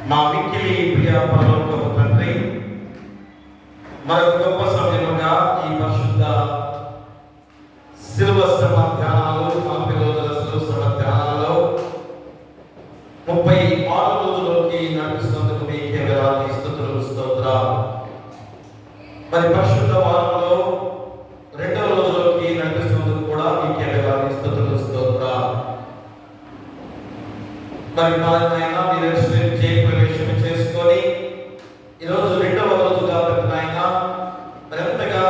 మా మిక్కిలి ప్రియ పరలోకపు తండ్రి, మరొక గొప్ప సమయముగా ఈ పరిశుద్ధ శిలువ శ్రమ ధ్యానాలు, 40 రోజుల శిలువ శ్రమ ధ్యానాలలో 36 రోజుల్లోకి నడిపిస్తున్నందుకు మీకే వేలాది స్తుతులు స్తోత్రాలు. మరి పరిశుద్ధ వారంలో 2వ రోజులోకి నడిపిస్తున్నందుకు కూడా మీకే వేలాది స్తుతులు స్తోత్రాలు. మరి నాయనా మీరు ప్రవేశం చేసుకొని ఈరోజు 2వ రోజు కాబట్టి నాయన మరింతగా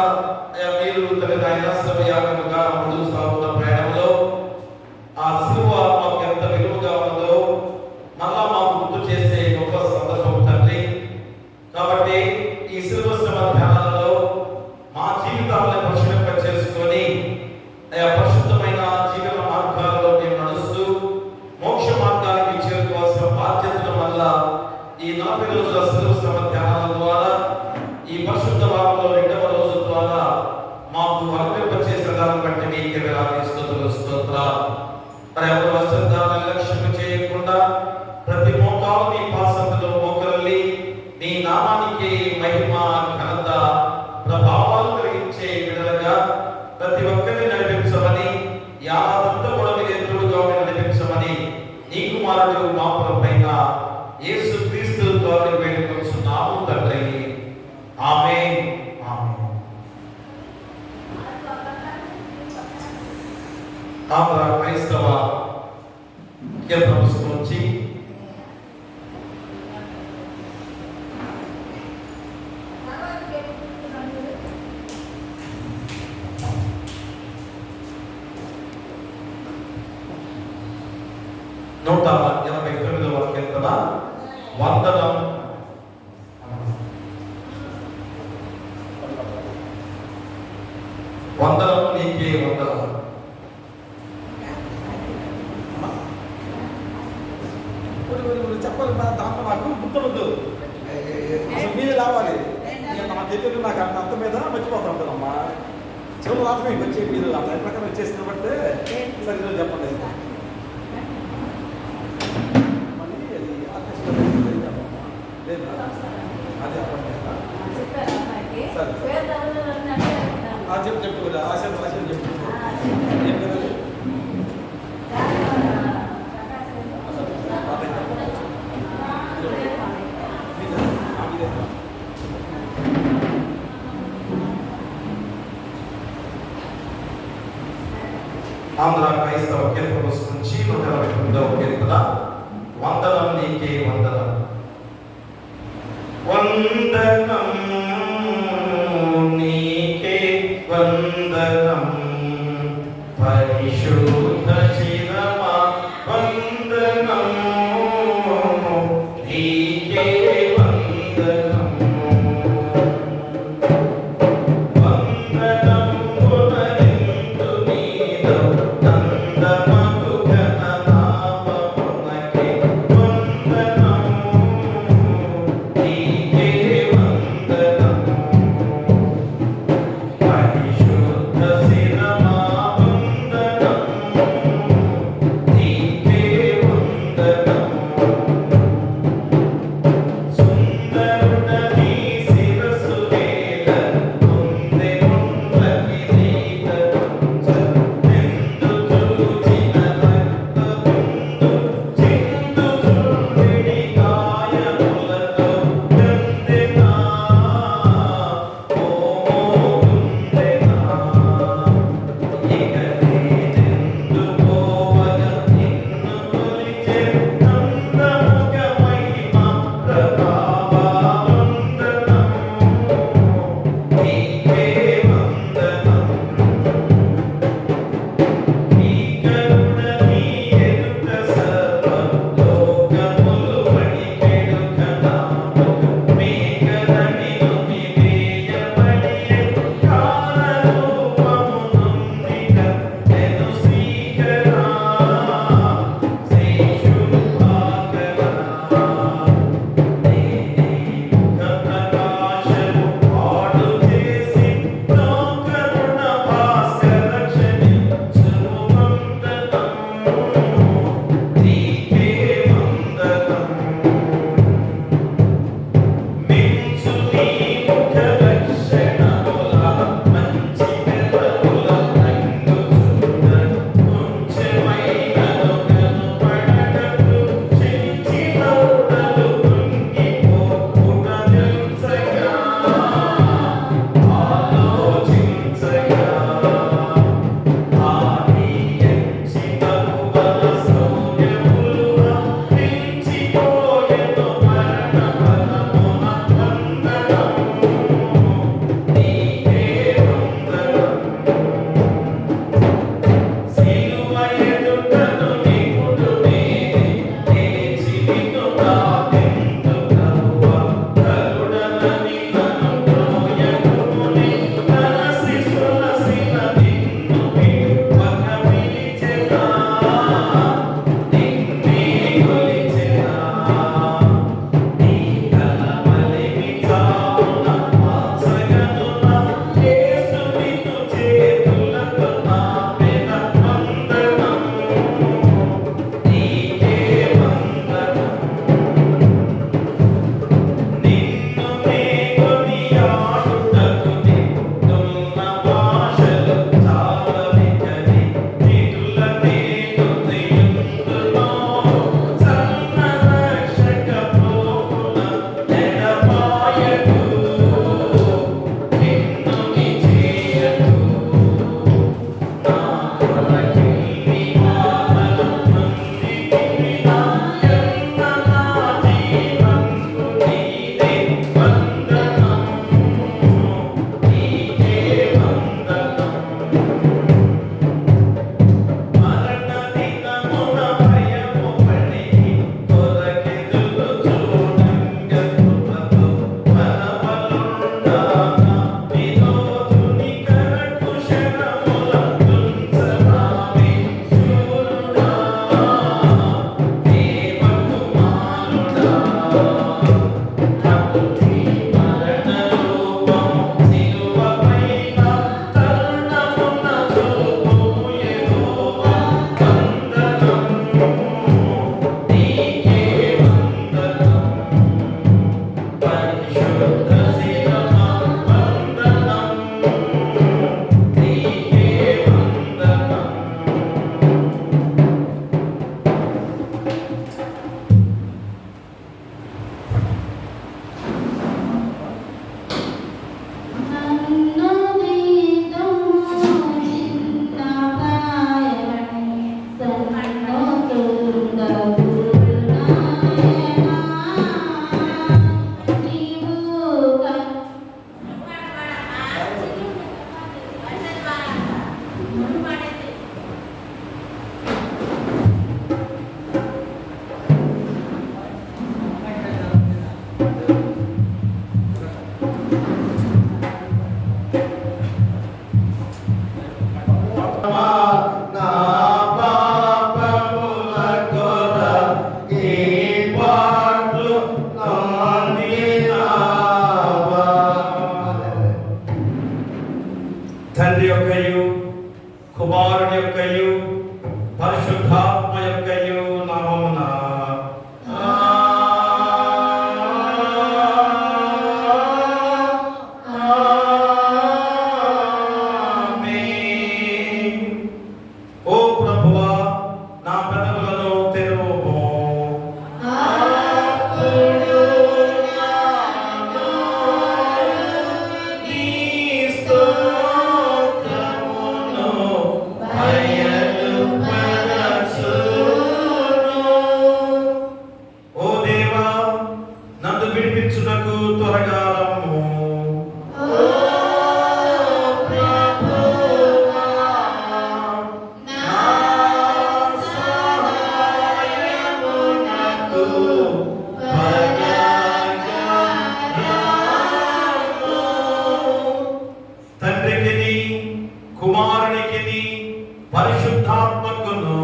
మీరు నాయన శ్రమయాగముగా ముందుకు సాగుతున్న ప్రయాణంలో ఆ శిలువ మాకు ఎంత విలువగా ఉందో మళ్ళా మాకు గుర్తు చేసే గొప్ప సందర్భం తండ్రి. కాబట్టి ఈ శిలువ శ్రమ ధ్యానాలలో మా జీవితాలను పరిశీలింప చేసుకొని పరిశుద్ధమైన జీవన మార్గాలలో మేము నడుస్తూ మోక్ష మార్గానికి చేరుకోవాల్సిన బాధ్యతల వల్ల ఈ 40 రోజుల శిలువ శ్రమ ధ్యానాల ద్వారా ఈ పరిశుద్ధ వారంలో 2వ రోజు ద్వారా మాకు అనుభవింప చేసిన దాన్ని బట్టి మీకే వేలాది స్తుతులు స్తోత్రాలు. మరి ఎవరు అశ్రద్ధ నిర్లక్ష్యం చేయకుండా ప్రతి మోకాలు మీ పాసంలో మోకరల్లి మీ నామానికి మహిమ, ఘనత, ప్రభావాలు కలిగించే విడుదలగా ప్రతి ఒక్కరిని నడిపించమని, యావదంతా కూడా మీరు ఎదురుగా నడిపించమని నీ కుమారుడు మా ప్రభువైన యేసు క్రీస్తు ద్వారా వేడుకొంచున్నాము తండ్రి. ఆమేన్. ఆమేన్. ఆంధ్ర క్రైస్తవ కీర్తన పుస్తకం నుంచి నూట 89వ కీర్తన, వందనం. వందనం నీకే వందనం. చెప్పాలి దాంట్లో నాకు గుర్తులొద్దు, అసలు మీరే రావాలి. నా దగ్గర నాకు అంత అంత మీద మర్చిపోతా ఉంటానమ్మా. చెవులు రాత్రి మీకు వచ్చే మీరు ఆ టైం ప్రకారం వచ్చేసిన బట్టే సరిగ్గా చెప్పండి. మళ్ళీ అది ఆర్కెస్ట్రా అదే సరే చెప్పు ఆశయం చెప్పు. ఏం కదా ఆంధ్ర క్రైస్తవ కీర్తన పుస్తకం నుంచి 189వ కీర్తన, వందనం నీకే వందనం. వందనం నీకే వందనం, పరిశుద్ధ చిరమా వందనం నీకే వందనం. వందనం త్వరగా రమ్ము. తండ్రికిని కుమారునికిని పరిశుద్ధాత్మకును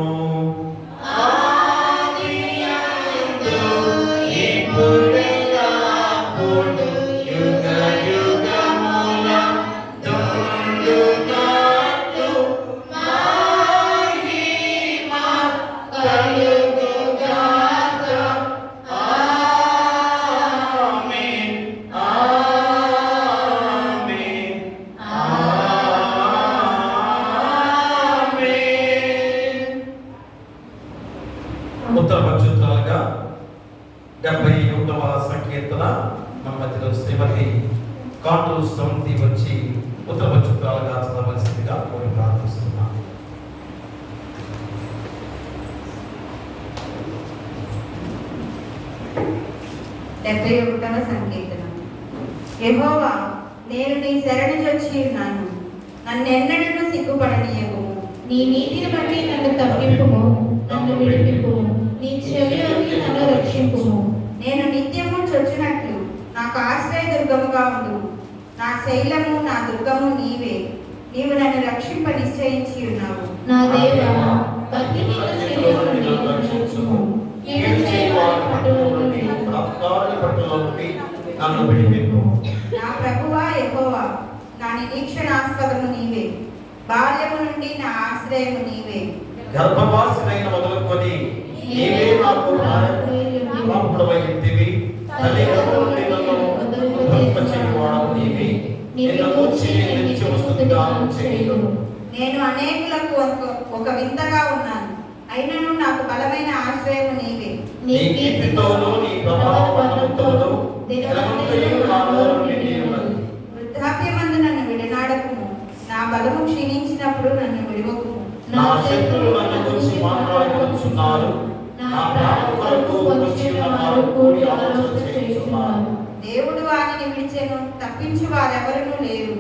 ఉత్తర పక్షుతాలుగా 71వ సంకీర్తన మన మధ్యలో శ్రీమతి కాంటూరు సమితి వచ్చి ఉత్తర పక్షుతాలుగా చదవలసిందిగా కోరి ప్రార్థిస్తున్నాను. సంకీర్తన. యెహోవా, నేను నీ శరణు జొచ్చి ఉన్నాను, నన్నెన్నడూ సిగ్గుపడనీయకుము. నీ నీతిని బట్టి నన్ను తప్పింపుము, నన్ను విడిపింపుము, నీ చెవిలోకి నన్ను రక్షింపుము. నేను నిత్యము చొచ్చినట్లు నాకు ఆశ్రయ దుర్గముగా ఉండు. నా శైలము నా దుర్గము నీవే. నీవు నన్ను రక్షింప నిశ్చయించి ఉన్నావు. నా దేవా, భక్తిహీనుల చేతిలో నుండి నన్ను రక్షించుము. కీడు చేయువారి పట్టులో నుండి నన్ను విడిపింపు. నా ప్రభువా యెహోవా, నా నిరీక్షణాస్పదము నీవే. బాల్యము నుండి నా ఆశ్రయము నీవే. గర్భవాసినైన మొదలుకొని నీవే నాకు ప్రాణుడవై ఉంటివి. తల్లి గర్భం నుండి నన్ను ఉద్భవింపచేయువాడవు నీవే. నిన్ను గూర్చి నేను నిత్యము స్తుతిగానం చేయుదును. నేను అనేకులకు ఒక వింతగా ఉన్నాను, అయినను నాకు బలమైన ఆశ్రయము నీవే. నీ కీర్తితోనూ నీ ప్రభావముతోనూ దినమంతయు నా నోరు నిండి ఉన్నది. వృద్ధాప్యమందు నన్ను విడనాడకుము. నా బలము క్షీణించినప్పుడు నన్ను విడువకుము. నా శత్రువులు నన్ను గురించి మాట్లాడుకొనుచున్నారు. నా ప్రాణం కొరకు వచ్చుచున్నవారు కూడి ఆలోచన చేయుచున్నారు. దేవుడు వానిని విడిచెను, తప్పించు వారెవరూ లేరు.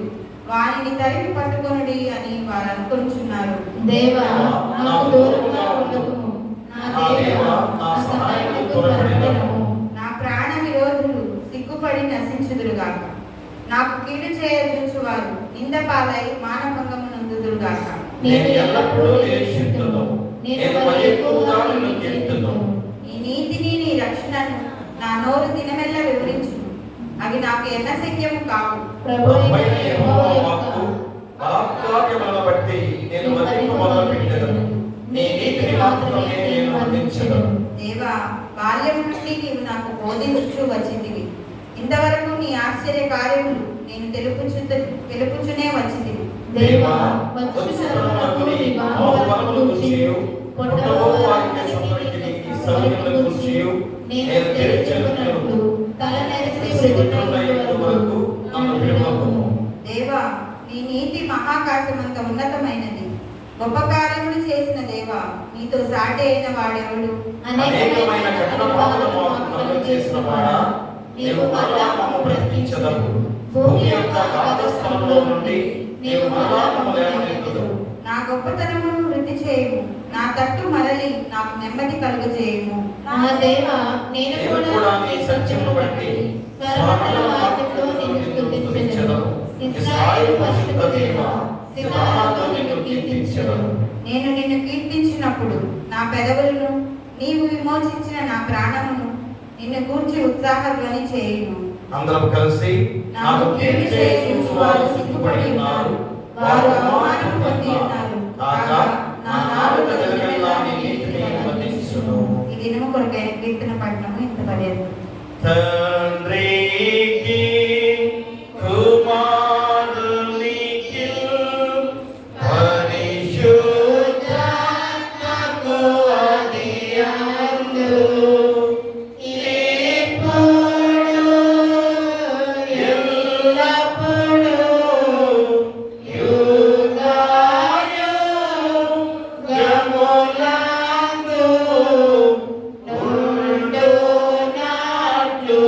వానిని తరిమి పట్టుకొనుడి అని వారు అనుకొనుచున్నారు. దేవా, నాకు దూరముగా ఉండకుము. నా దేవా, నా సహాయము త్వరపడినము. నా ప్రాణ విరోధులు సిగ్గుపడి నశించుదురుగాక. నాకు కీడు చేయజూచువారు నిందపాలై మానభంగము నొందుదురుగాక. నేను ఎల్లప్పుడూ నిరీక్షింతును. నేను మరి ఎక్కువగా నిన్ను కీర్తింతును. నీ నీతిని నీ రక్షణను నా నోరు దినమెల్ల వివరించును. అవి నాకు ఎన్నశక్యము కావు. ప్రభువైన యెహోవా వాక్కు బలాత్కార్యములను బట్టి నేను వర్ణింప మొదలుపెట్టెదను. నీ నీతిని మాత్రమే నేను వర్ణించెదను. దేవా, బాల్యం నుండి నీవు నాకు బోధించుచు వచ్చితివి. ఇంతవరకు నీ ఆశ్చర్య కార్యములు నేను తెలుపుచునే వచ్చితివి. దేవా, వచ్చుచున్నవారు నీ బాహుబలమును గూర్చియు, పొట్టబో వారికి సంతతికి నీ సౌఖ్యములను గూర్చియు నేను తెలుసుకొనున్నట్లు తల నెరిసి వృద్ధులయ్యేంత వరకు నన్ను విడువకుము. దేవా, నీ నీతి మహాకాశమంత ఉన్నతమైనది. గొప్ప కార్యములు చేసిన దేవా, నీతో సాటి అయిన వాడెవడు? అనేకమైన కఠిన బాధలను మాకు చేసిన వాడా, నీవు మరలా మమ్ము బ్రతికించెదవు. భూమి యొక్క గాఢస్థలంలో నుండి నీవు మరలా మమ్ము లేవనెత్తుదువు. నా గొప్పతనమును వృద్ధి చేయుము. నా తట్టు మరలి నాకు నెమ్మది కలుగజేయుము. నా దేవా, నేను నేను కూడా నీ సత్యమును బట్టి స్వార్థల వాక్యముతో నిన్ను స్తుతించెదను. ఇశ్రాయేలు పరిశుద్ధ దేవా, సితారాతో నిన్ను కీర్తించెదను. నేను నిన్ను కీర్తించినప్పుడు నా పెదవులను, నీవు విమోచించిన నా ప్రాణమును నిన్ను గూర్చి ఉత్సాహధ్వని చేయును. అందరం కలిసి నాకు కీర్తి చేయుచు వారు సిగ్గుపడి ఉన్నారు. వారు అవమానం పొంది ఉన్నారు. కాగా నా నాలుక దినమెల్లా నీ నీతిని వర్ణించును. ఈ దినము కొరకైన కీర్తన పట్టణము ఇంత పడేది. తండ్రికి కుమారునికి పరిశుద్ధాత్మకు ఆదియందు ఇప్పుడు ఎల్లప్పుడూ యుగాయుగములందు ఉండునట్లు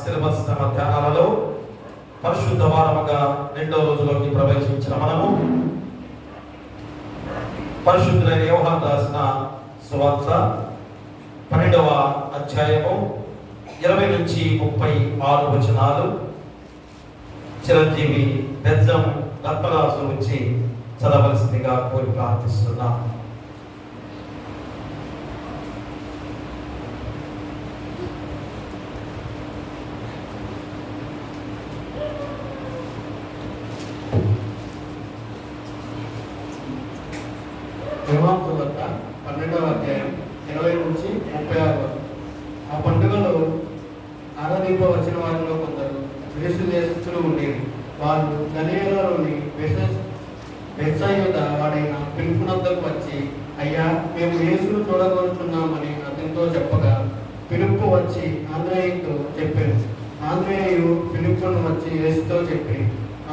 సిలబస్ ధ్యానాలలో పరిశుద్ధ వారముగా 2వ రోజులోకి ప్రవేశించిన మనము పరిశుద్ధులైన యోహాను రాసిన సువార్త 12వ అధ్యాయము 20 నుంచి 36 వచనాలు చిరంజీవి బెజ్జం రత్నరాజు వచ్చి చదవలసిందిగా కోరి ప్రార్థిస్తున్నాం. యోహాను సువార్త 12వ అధ్యాయం 20 నుంచి 36 వరకు. ఆ పండుగలో ఆరాధింప వచ్చిన వారిలో కొందరు గ్రీసు దేశస్థులు ఉండేది. వారు గలిలయలోని బెత్సయిదా వాడైన ఫిలిప్పునొద్దకు వచ్చి, అయ్యా, మేము యేసును చూడగోరుచున్నామని అతనితో చెప్పగా, ఫిలిప్పు వచ్చి ఆంద్రేయుతో చెప్పాను. ఆంద్రేయు ఫిలిప్పును వచ్చి యేసుతో చెప్పి,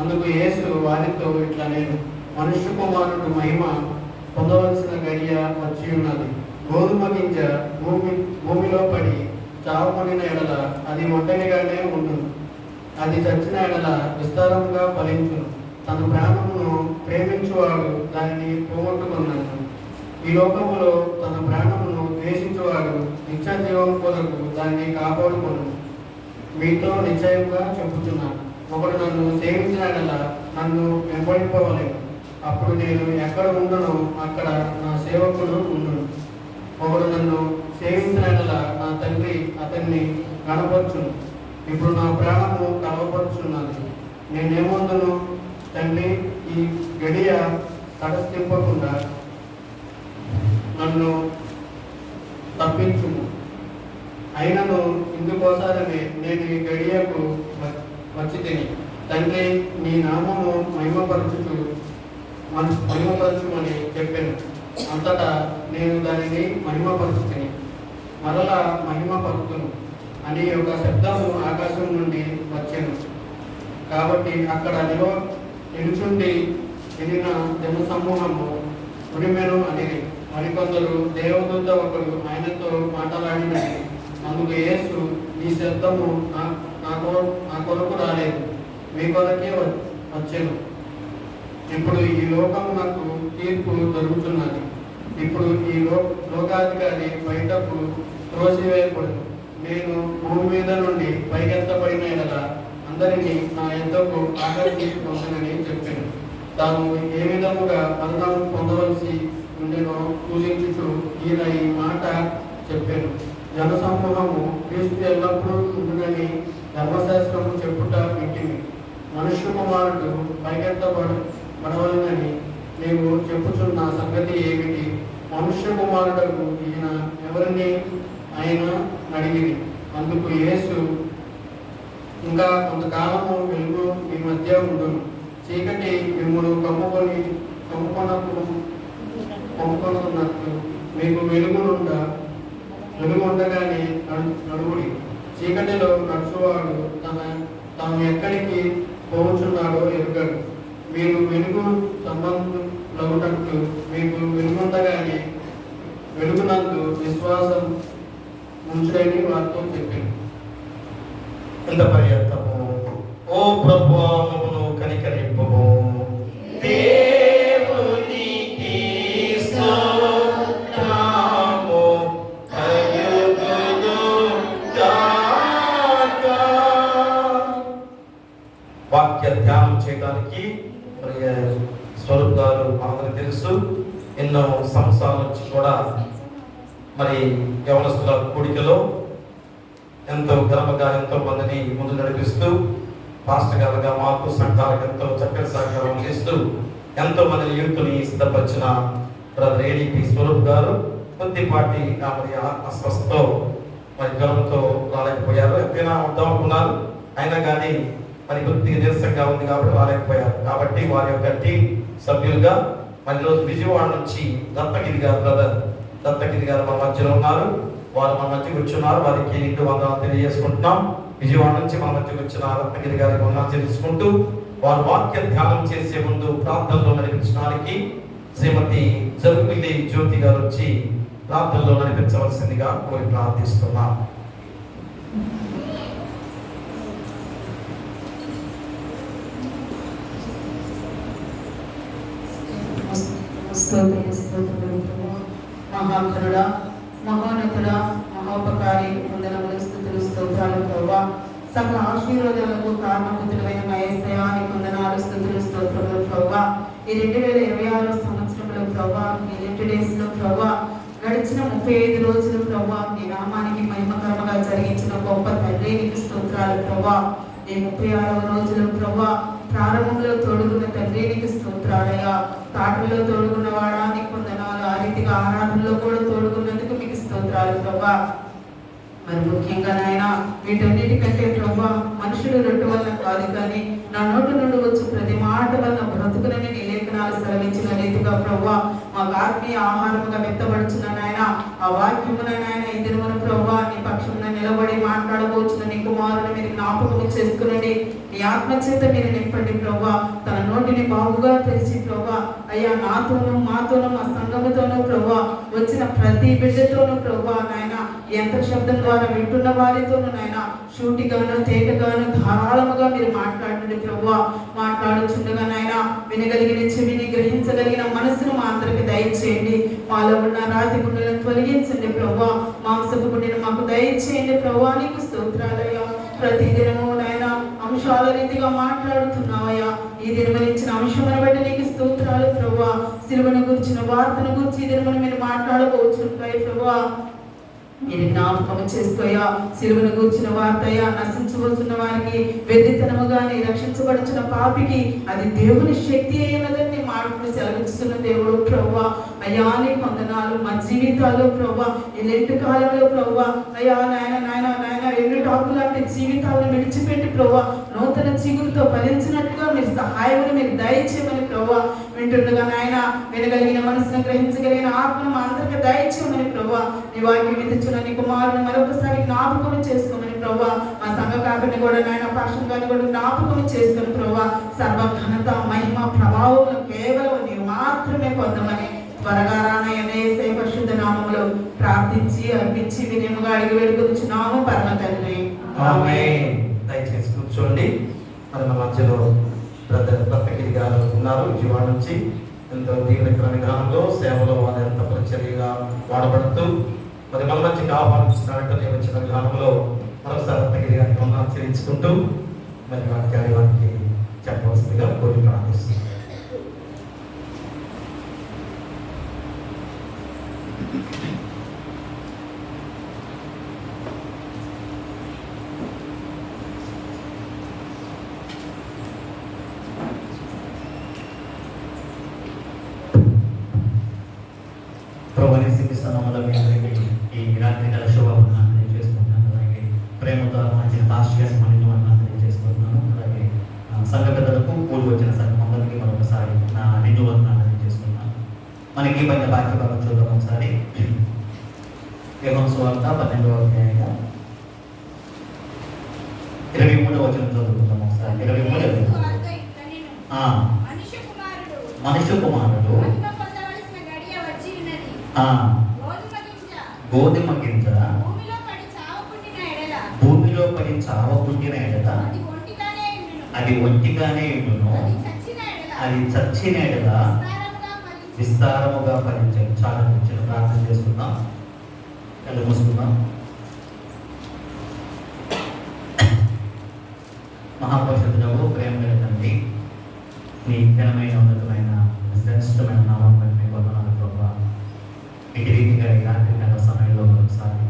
అందుకు యేసు వారితో ఇట్లా, నేను మనుష్య కుమారుడు మహిమ పొందవలసిన గడియ వచ్చి ఉన్నది. గోధుమ గింజ భూమిలో పడి చావమనిన ఎడల అది ఒంటరిగానే ఉండును, అది చచ్చిన ఎడల విస్తారంగా ఫలించును. తన ప్రాణమును ప్రేమించువాడు దానిని పోగొట్టుకున్నాను. ఈ లోకములో తన ప్రాణమును ద్వేషించువాడు నిత్య జీవం కొరకు దాన్ని కాపాడుకొను. మీతో నిశ్చయంగా చెబుతున్నాను, ఒకడు నన్ను సేవించిన ఎడల నన్ను వెంబడింపవలెను. అప్పుడు నేను ఎక్కడ ఉండునో అక్కడ నా సేవకుడు ఉండును. ఒకడు నన్ను సేవించిన ఎడల నా తండ్రి అతన్ని గణపరచును. ఇప్పుడు నా ప్రాణము కలవపరుచున్నది. నేనేమందును, తండ్రి, ఈ గడియ తటస్థింపకుండా నన్ను తప్పించుము. అయినను ఇందుకోసారమే నేను ఈ గడియకు వచ్చి తిని, తండ్రి, నీ నామము మహిమపరచుమని చెప్పాను. అంతటా నేను దానిని మహిమపరుచుకుని మరలా మహిమపరుతును అని ఒక శబ్దము ఆకాశం నుండి వచ్చాను. కాబట్టి అక్కడ నిలుచుండి వినిన జనసమూహము ఉరిమెను అనేది. మరికొందరు దేవదూత ఒకడు ఆయనతో మాట్లాడినది. అందుకు యేసు, ఈ శబ్దము నా కొరకు రాలేదు, మీ కొరకే వచ్చాను. ఇప్పుడు ఈ లోకమునకు తీర్పు జరుగుతున్నది. ఇప్పుడు ఈ లోకాధికారి బయటకు త్రోసివేయకూడదు. నేను భూమి మీద నుండి పైకెత్తబడిన ఎడల అందరినీ నా యొద్దకు ఆకర్షించుకుంటానని చెప్పాను. తాను ఏ విధముగా మరణం పొందవలసి ఉండేనో సూచించుచు ఈయన ఈ మాట చెప్పాను. జనసమూహము క్రీస్తు ఎల్లప్పుడూ ఉండునని ధర్మశాస్త్రము చెప్పుట వింటిమి. మనుష్య కుమారుడు పైకెత్తబడవలనని నీవు చెప్పుచున్న సంగతి ఏమిటి? మనుష్య కుమారుడకు ఈయన ఎవరిని ఆయన అడిగింది. అందుకు యేసు, ఇంకా కొంతకాలము వెలుగు మీ మధ్య ఉండును. చీకటి మిమ్మును కమ్ముకొనున్నట్లు మీకు వెలుగు ఉండగానే నడువుడి. చీకటిలో నడుచువాడు తాను ఎక్కడికి పోవచ్చున్నాడో ఎరుగడు. మీరు వెలుగు సంబంధులగునట్లు మీకు వెలుగుండగానే వెలుగునందు విశ్వాసం ఉంచుడని వారితో చెప్పాను. ఇంత పర్యంతము ఓ ప్రభువా మమ్మను కనికరింపుము. దేవునికి స్తోత్రము కలుగును గాక. వాక్య ధ్యానం చేయడానికి స్వరూప్ గారు మనకు తెలుసు. ఎన్నో సంవత్సరాల నుంచి కూడా మరి యవనస్తుల కూడికలో ఎంతో ఘనముగా ఎంతో మందిని ముందు నడిపిస్తూ పాస్టర్ గారుగా మాకు సంఘాలకు ఎంతో చక్కటి సహకారం అందిస్తూ ఎంతో మందిని యూత్ని సిద్ధపరిచిన బ్రదర్ ఏడీపీ స్వరూప్ గారు కొద్దిపాటి మరి అస్వస్థతో మరి జ్వరంతో రాలేకపోయారు. ఎంతైనా వద్దాం అనుకున్నారు, అయినా కానీ మరి కొద్దిగా నీరసంగా ఉంది కాబట్టి రాలేకపోయారు. కాబట్టి వారి యొక్క టీం సభ్యులుగా మరి రోజు విజయవాడ నుంచి దత్తగిరి గారు మన మధ్యలో ఉన్నారు. వారు మన మధ్యకి వచ్చున్నారు. వారికి నిండు వందనాలు తెలియజేసుకుంటున్నాం. విజయవాడ నుంచి మన మధ్యకి వచ్చిన రత్నగిరి గారికి వందనాలు తెలుసుకుంటూ వారు వాక్య ధ్యానం చేసే ముందు ప్రార్థనలో నడిపించడానికి శ్రీమతి జరుగుమిల్లి జ్యోతి గారు వచ్చి ప్రార్థనలో నడిపించవలసిందిగా కోరి ప్రార్థిస్తున్నాం. స్తోత్రులు మహాకరుడా, మహోన్నతుడా, మహోపకారి, వందనములు, స్తుతులు, స్తోత్రాలు ప్రభువా. సకల ఆశీర్వాదాలకు కారణభూతులైన మా యేసయ్యా, నీకు వందనాలు, స్తుతులు, స్తోత్రములు ప్రభువా. ఈ 2026 సంవత్సరంలో ప్రభువా, ఈ 80 days లో ప్రభువా, గడిచిన 35 రోజులు ప్రభువా, నీ నామానికి మహిమకరంగా జరిగించిన గొప్ప తండ్రి, నీకు స్తోత్రాలు ప్రభువా. ఈ 36వ రోజులు ప్రభువా, ప్రారంభంలో తోడుగున్న తండ్రి, నీకు స్తోత్రాలయ్యా. తాటల్లో తోడుగున్న వాడా, నీకు వందనాలు. ఆ రీతిగా ఆరాధనలో కూడా తోడుగున్నందుకు మీకు స్తోత్రాలు ప్రభా. మరి ముఖ్యంగా నాయన, వీటన్నిటికంటే ప్రభా, మనుషులు రొట్టె వల్ల కాదు కానీ నా నోటి నుండి వచ్చి ప్రతి మాట వల్ల బ్రతుకునని నీ లేఖనాలు సెలవించిన రీతిగా ప్రభా, మాకు ఆత్మీయ ఆహారముగా వ్యక్తపడుచున్న నాయన, ఆ వాక్యమున నాయన ఈ దినమున ప్రభా, నీ పక్షమున నిలబడి మాట్లాడబోచున్న నీ కుమారుని మీరు జ్ఞాపకం చేసుకునండి. నీ ఆత్మచేత మీరు నింపండి ప్రభా. తన నోటిని బాగుగా తెరిచి ప్రభా, అయ్యా నాతోనూ మాతోనూ మా సంఘముతోనూ ప్రభా, వచ్చిన ప్రతి బిడ్డతోనూ ప్రభా నాయన, యంత్ర శబ్దం ద్వారా వింటున్న వారితోనూ నాయన, షూటిగాను తేటగాను ధారాళముగా మీరు మాట్లాడండి ప్రభా. మాట్లాడుచుండగా నాయన, వినగలిగిన చెవిని, గ్రహించగలిగిన మనసును మా అందరికి దయచేయండి. మాలో ఉన్న రాతి గుండెలను తొలగించండి ప్రభా. మాంసపు గుండెను మాకు దయచేయండి ప్రభా. నీకు స్తోత్రాలయ్యా. ప్రతి దినము నాయన అంశాల రీతిగా మాట్లాడుతున్నావయ్యా. ఈ దినమనిచ్చిన అంశమును బట్టి నీకు స్తోత్రాలు ప్రభా. సిలువను గురించిన వార్తను గురించి ఈ దినమును మీరు మాట్లాడబోచుంటాయి ప్రభా. మీరు జ్ఞాపకం చేసుకోయా. సిలువను గూర్చిన వార్తయ్యా, నశించబోతున్న వారికి, వెర్రితనముగాని రక్షించబడుచున్న పాపికి అది దేవుని శక్తి అయినదని మాటలు సెలవిస్తున్న దేవుడు ప్రభువా. అయ్యా నీకు వందనాలు. మా జీవితాల్లో ప్రభువా, ఈ లెంటు కాలంలో ప్రభువా, అయ్యా నాయన నాయన నాయన ఎండు టాకు లాంటి జీవితాలను విడిచిపెట్టి ప్రభువా, నూతన చిగురుతో ఫలించినట్లుగా మీరు సహాయమును మీరు దయచేయమని ప్రభువా. వింటుండగా నాయన, వినగలిగిన మనసును, గ్రహించగలిగిన ఆత్మను మా అందరికీ దయచేయమని ప్రభువా. నీ వాక్యం ఇచ్చిన నీ కుమారుని మరొకసారి జ్ఞాపకం చేసుకోమని ప్రభా. మా సంఘ కాపిని కూడా నాయన, పాషన్ గారిని కూడా జ్ఞాపకం చేసుకుని ప్రభా. సర్వ ఘనత, మహిమ, ప్రభావం కేవలం నీవు మాత్రమే పొందమని త్వరగా రానయ్యనే పరిశుద్ధ నామములో ప్రార్థించి అర్పించి వినయముగా అడిగి వేడుకొచ్చున్నాము పరమ తండ్రి. ఆమేన్. దయచేసి కూర్చోండి. మరి మన మధ్యలో బ్రదర్ దత్తగిరి గారు ఉన్నారు, విజయవాడ నుంచి. ఎంతో దీవెనకరమైన గ్రామంలో సేవలో వారు ఎంత పరిచర్యగా వాడబడుతూ మరి మన మధ్యకి ఆహ్వానించినట్టు వచ్చిన గ్రామంలో మరొకసారి దత్తగిరి గారికి వందనాలు చెల్లించుకుంటూ మరి వారికి చెప్పవలసిందిగా కోరి ప్రార్థిస్తున్నాను. ప్రభుని స్థితిస్తున్నాములో మీ అందరికీ ఈ రాత్రి గల శుభాభివందనాలు తెలియజేసుకుంటున్నాను. అలాగే ప్రేమతో మంచి పాస్టర్ గారికి మళ్ళీ వందనాలు తెలియజేసుకుంటున్నాను. అలాగే సంఘ పెద్దలకు కూడి వచ్చిన సంఘం అందరికీ మరొకసారి నా నిండు వందనాలు తెలియజేసుకుంటున్నాను. మనకి ఈ మధ్య బాక్య భాగం చూద్దాం ఒకసారి. యోహాను సువార్త 12వ అధ్యాయం 23వ వచనం చదువుకుందాం ఒకసారి. 23 మనుష్య కుమారుడు గోధుమ గింజ భూమిలో పడి చావకుండిన ఎడల అది ఒంటిగానే ఉండును, అది చచ్చిన ఎడల విస్తారముగా ఫలించను. చాలా చిన్న ప్రార్థన చేసుకుందాం, కళ్ళు మూసుకుందాం. మహాపరిషుద్ధుడవు, ప్రేమ తండ్రి, నీ ఘనమైన ఉన్నతమైన శ్రేష్టమైన నామం బట్టి మీకు వందనాలు ప్రభువా. మీకు రీతిగా ఈ రాత్రి గల సమయంలో ఒకసారి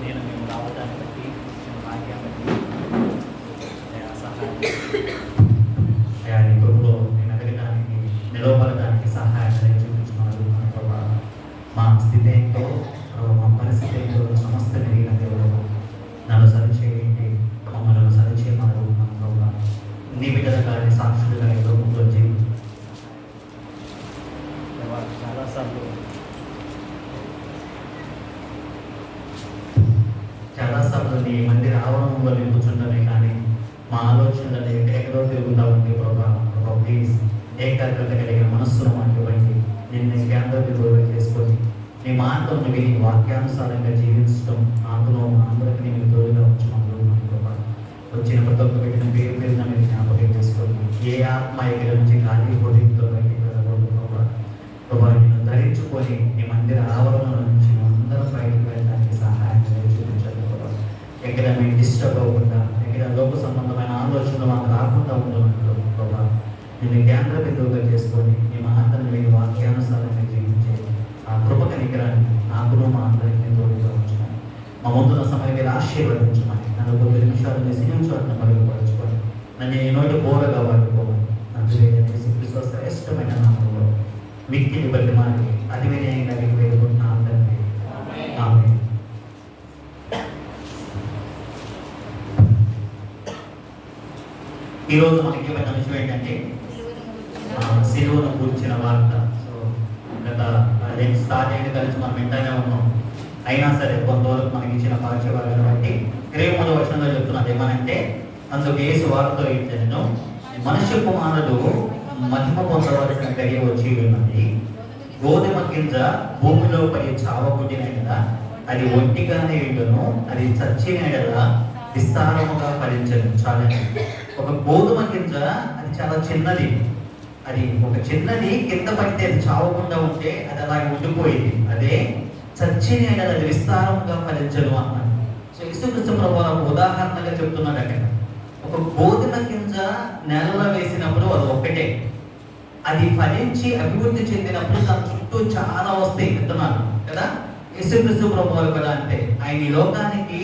నేను మేము రావడాన్ని బట్టి భాగ్యాన్ని బట్టి సహాయం అయ్యా, నీ కృపలో నేను ఎదగడానికి, నిలవబడడానికి సహాయం చూపించుకున్నాడు ప్రభా. మా స్థితి ఏంటో, మా పరిస్థితి ఏంటో సమస్త ఎరిగిన దేవుడు నన్ను సరిచేయండి, మమ్మల్ని సరిచేయమని ప్రభా. నీ బిడ్డలుగా సాక్షులుగా ఏదో ముందు జీవితం చాలాసార్లు నీ మందిర ఆవరణంలో నేను కూర్చుంటానే కానీ మా ఆలోచనలు ఎక్కడెక్కడో తిరుగుతూ ఉంటే ప్రభా. ప్లీజ్ ఏకాగ్రత కలిగిన మనస్సును మాకు ఇవ్వండి. నిన్ను కేంద్రం చేసుకొని నీ మాటలను విని వాక్యానుసారంగా జీవించడం నాకులో మా అందరికీ నేను తోడుగా ఉంచమని ప్రభా. వచ్చిన ప్రతి ఒక్క పెట్టిన పేరు పేరున మీరు జ్ఞాపకం చేసుకోండి. ఏ ఆత్మ ఎక్కడి నుంచి ఖాళీ హృదయంతో బయటికి వెళ్ళదు డిస్టర్బ్ అవ్వకుండా దగ్గర లోక సంబంధమైన ఆలోచనలు మాకు రాకుండా ఉండమంటూ ప్రభా నేను కేంద్ర బిందువుగా చేసుకొని మీ మహాత్మని మీ వాక్యానుసారంగా జీవించే ఆ కృప కనికరాన్ని నాకును మా అందరికీ తోడుగా ఉంచున్నాను. మా ముందున్న సమయం మీరు ఆశీర్వదించమని నన్ను 9 నిమిషాలు మీ సినిమా మరుగుపరచుకొని నన్ను ఈ నోటి బోరగా వాడుకోమని నన్ను శ్రేష్టమైన నామంలో మిక్కిని బట్టి మనకి అతి వినయంగా మీకు వేడుకుంటున్నా అందరికీ ఆమేన్. ఈరోజు మనకి ఇవ్వబడిన విషయం ఏంటంటే సిలువను కూర్చిన వార్త. సో గత స్టార్ట్ అయిన కలిసి మనం వింటానే ఉన్నాం. అయినా సరే కొంతవరకు మనకి ఇచ్చిన పాఠ్యభాగాన్ని బట్టి 23వ వచనంలో చెప్తున్నది ఏమనంటే, అందుకు యేసు వారితో ఇచ్చాను, మనుష్య కుమారుడు మహిమ పొందవలసిన గడియ వచ్చి ఉన్నది. గోధుమ గింజ భూమిలో పడి చావకుట్టిన కదా అది ఒంటిగానే ఉండును, అది చచ్చిన కదా విస్తారముగా ఫలించను. చాలండి. ఒక గోధుమ గింజ అది చాలా చిన్నది, అది ఒక చిన్నది కింద పడితే అది చావకుండా ఉంటే అది అలాగే ఉండిపోయింది. అదే చచ్చిన కదా అది విస్తారముగా ఫలించను అన్నాడు. సో యేసుక్రీస్తు ప్రభువు ఉదాహరణగా చెప్తున్నాడు అక్కడ. ఒక గోధుమ గింజ నేలలో వేసినప్పుడు అది ఒక్కటే, అది ఫలించి అభివృద్ధి చెందినప్పుడు దాని చుట్టూ చాలా వస్తాయి విత్తనాలు కదా. యేసుక్రీస్తు ప్రభువు కదా అంటే ఆయన ఈ లోకానికి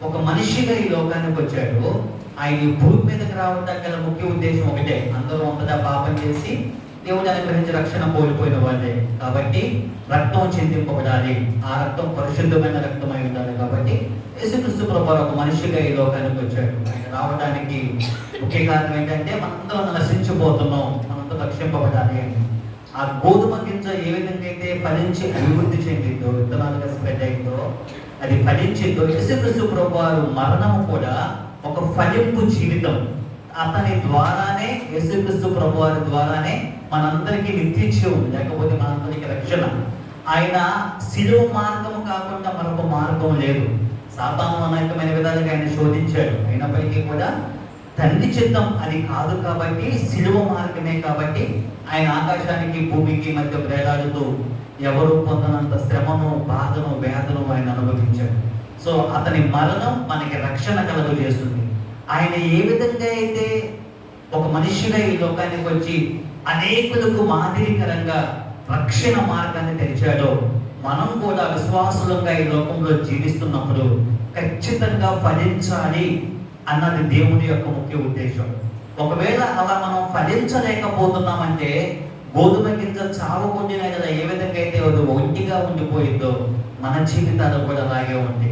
ఒక మనిషిగా ఈ లోకానికి వచ్చాడు. ఆయన ఈ భూమి మీదకి రావడానికి గల ముఖ్య ఉద్దేశం ఒకటే, అందరూ అంతటా పాపం చేసి దేవుడు అనుగ్రహించి రక్షణ కోల్పోయిన వాళ్ళే కాబట్టి రక్తం చిందింపబడాలి, ఆ రక్తం పరిశుద్ధమైన రక్తమై ఉండాలి. కాబట్టి యేసుక్రీస్తు ప్రభువు ఒక మనిషిగా ఈ లోకానికి వచ్చాడు. ఆయన రావడానికి ముఖ్య కారణం ఏంటంటే మనందరం నశించిపోతున్నాం, మనంతా రక్షింపబడాలి అని. ఆ గోధుమ గింజ ఏ విధంగా అయితే ఫలించి అభివృద్ధి చెందిందో, విత్తనాలుగా స్ప్రెడ్ అయిందో, అది ఫలించిందో, యేసుక్రీస్తు ప్రభువు మరణము కూడా ఒక ఫలింపు జీవితం. అతని ద్వారానే, యేసుక్రీస్తు ప్రభువు ద్వారానే మనందరికీ నిత్య జీవం, లేకపోతే మనందరికీ రక్షణ. ఆయన శిలువ మార్గము కాకుండా మరొక మార్గం లేదు. సాతాను అనేకమైన విధాలుగా ఆయన శోధించాడు, అయినప్పటికీ కూడా తండ్రి చిత్తం అది కాదు కాబట్టి శిలువ మార్గమే కాబట్టి ఆయన ఆకాశానికి భూమికి మధ్య వేలాడుతూ ఎవరు పొందనంత శ్రమను, బాధను, వేదను ఆయన అనుభవించాడు. సో అతని మరణం మనకి రక్షణ కలుగు చేస్తుంది. ఆయన ఏ విధంగా అయితే ఒక మనిషిగా ఈ లోకానికి వచ్చి అనేకులకు మాదిరికరంగా రక్షణ మార్గాన్ని తెరిచాడో, మనం కూడా విశ్వాసులంగా ఈ లోకంలో జీవిస్తున్నప్పుడు ఖచ్చితంగా ఫలించాలి అన్నది దేవుని యొక్క ముఖ్య ఉద్దేశం. ఒకవేళ అలా మనం ఫలించలేకపోతున్నామంటే గోధుమ గింజ చావకుండిన కదా ఏ విధంగా అయితే ఒంటిగా ఉండిపోయిందో మన జీవితాలు కూడా అలాగే ఉంది.